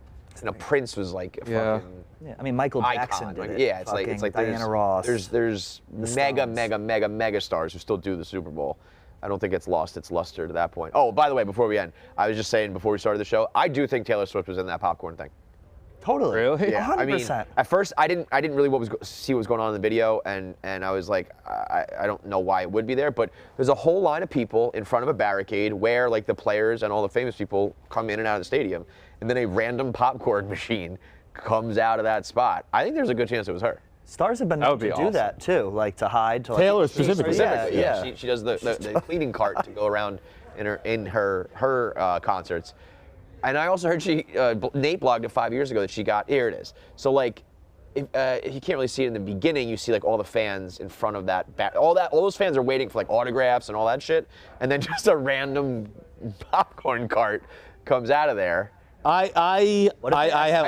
Prince was like a fucking. Yeah, I mean Michael Jackson icon. did it. Yeah, it's like Diana Ross. There's mega stars who still do the Super Bowl. I don't think it's lost its luster to that point. Oh, by the way, before we end, I was just saying before we started the show, I do think Taylor Swift was in that popcorn thing. Totally. Really? Yeah. 100%. I mean, at first I didn't really see what was going on in the video, and I was like, I don't know why it would be there, but there's a whole line of people in front of a barricade where like the players and all the famous people come in and out of the stadium, and then a random popcorn machine comes out of that spot. I think there's a good chance it was her. Stars have been known to do that too, like to hide. To Taylor specifically. Yeah. She does the cleaning cart to go around in her concerts. And I also heard Nate blogged it 5 years ago that she got, here it is. So like, if you can't really see it in the beginning, you see like all the fans in front of that, all those fans are waiting for like autographs and all that shit. And then just a random popcorn cart comes out of there. I also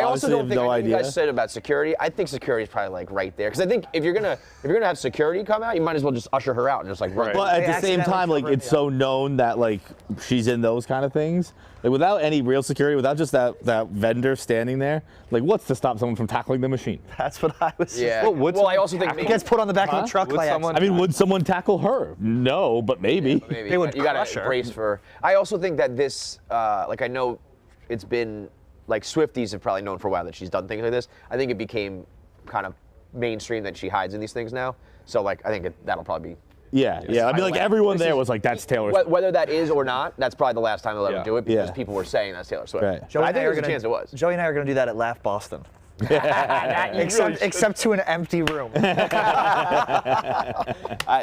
honestly don't have think no I think you idea. guys said about security. I think security is probably like right there because I think if you're gonna have security come out, you might as well just usher her out and just like run. But at the same time, like it's so known that like she's in those kind of things. Like without any real security, without just that vendor standing there, like what's to stop someone from tackling the machine? That's what I was. Yeah. Well, I also think it gets put on the back of the truck by I mean, would someone tackle her? No, but maybe. Maybe. They would You gotta crush her. brace for. I also think that this, like I know, it's been like Swifties have probably known for a while that she's done things like this. I think it became kind of mainstream that she hides in these things now. So like I think that'll probably be. Yeah. I mean, like everyone there was like, "That's Taylor Swift." Whether that is or not, that's probably the last time they'll ever do it because people were saying that's Taylor Swift. Right. I think there's a chance it was. Joey and I are going to do that at Laugh Boston. except to an empty room.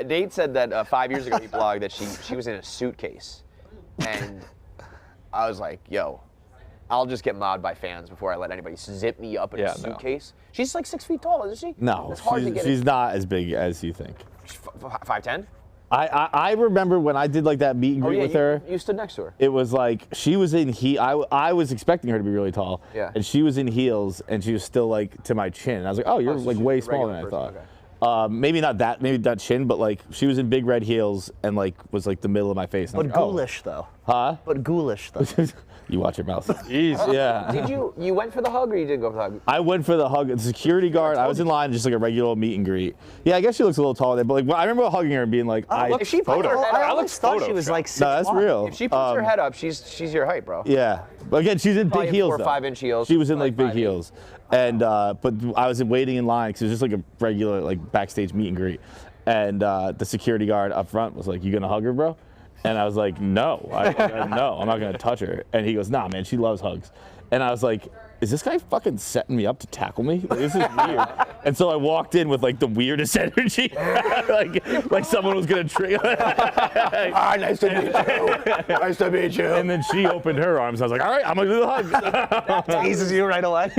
Nate said that 5 years ago he blogged that she was in a suitcase, and I was like, yo, I'll just get mobbed by fans before I let anybody zip me up in a suitcase. She's like 6 feet tall, isn't she? No, it's hard to get she's not as big as you think. 5'10"? I remember when I did like that meet and greet with her. You stood next to her. It was like she was in I was expecting her to be really tall. Yeah. And she was in heels and she was still like to my chin. And I was like, oh, you're like way smaller than I thought. Okay. Maybe not that chin, but like she was in big red heels and like was like the middle of my face. But ghoulish though. Huh? But ghoulish though. You watch your mouth. Jeez. Yeah. Did you went for the hug or you didn't go for the hug? I went for the hug. The security guard. I was in line, just like a regular meet and greet. Yeah, I guess she looks a little taller there, but like I remember hugging her and being like, I always thought she was like 6'1". No, that's real. If she puts her head up, she's your height, bro. Yeah, but again, she's in Probably big heels. 4 or though. 5 inch heels. She was in like big heels, and but I was waiting in line because it was just like a regular like backstage meet and greet, and the security guard up front was like, "You gonna hug her, bro?" And I was like, no, no, I'm not gonna touch her. And he goes, nah, man, she loves hugs. And I was like, is this guy fucking setting me up to tackle me? Like, this is weird. And so I walked in with like the weirdest energy, like someone was gonna trigger. Nice to meet you. Nice to meet you. And then she opened her arms. I was like, all right, I'm gonna do the hug. Teases you right away.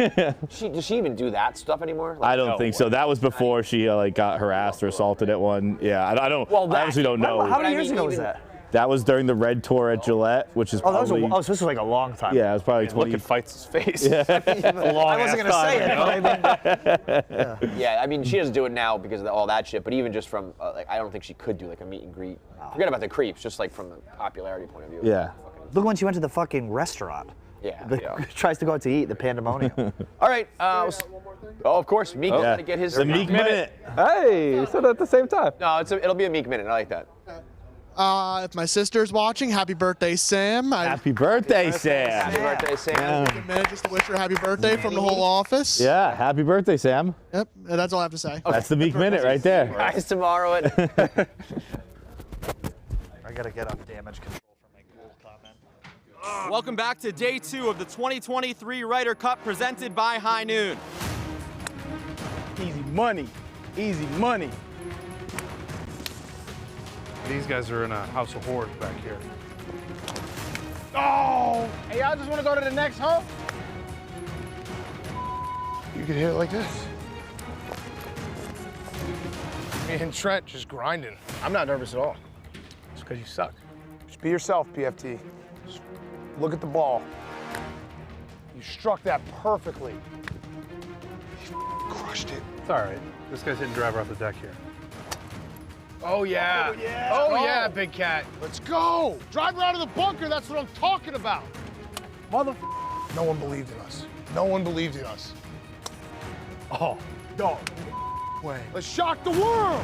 Does she even do that stuff anymore? I don't think so. That was before she like got harassed or assaulted at one. Yeah, I don't. Well, I honestly don't know. How many years ago was that? That was during the Red Tour at Gillette, which is probably. So this was like a long time. Yeah, it was probably 20. Look at Feit's face. Yeah. I wasn't gonna say it, but I mean. Yeah, I mean she doesn't do it now because of all that shit. But even just from like, I don't think she could do like a meet and greet. Forget about the creeps, just like from the popularity point of view. Yeah. Look when she went to the fucking restaurant. Yeah. Tries to go out to eat, the pandemonium. All right. Of course, Meek is gonna get his. The Meek minute. Hey, you said it at the same time. No, it'll be a Meek minute. I like that. If my sister's watching, happy birthday, Sam. Happy birthday, Sam. Happy birthday, Sam. Take a minute just to wish her happy birthday from the whole office. Yeah, happy birthday, Sam. Yep, and that's all I have to say. That's the Meek minute right there. Guys, tomorrow at. I gotta get on damage control from my cool comment. Welcome back to day 2 of the 2023 Ryder Cup presented by High Noon. Easy money. Easy money. These guys are in a house of horrors back here. Oh! Hey, y'all just want to go to the next hole? You could hit it like this. Me and Trent just grinding. I'm not nervous at all. It's because you suck. Just be yourself, PFT. Just look at the ball. You struck that perfectly. You crushed it. It's all right. This guy's hitting driver off the deck here. Oh, yeah. Oh, yeah, big cat. Let's go. Drive her out of the bunker. That's what I'm talking about. No one believed in us. No one believed in us. Oh, no way. Let's shock the world.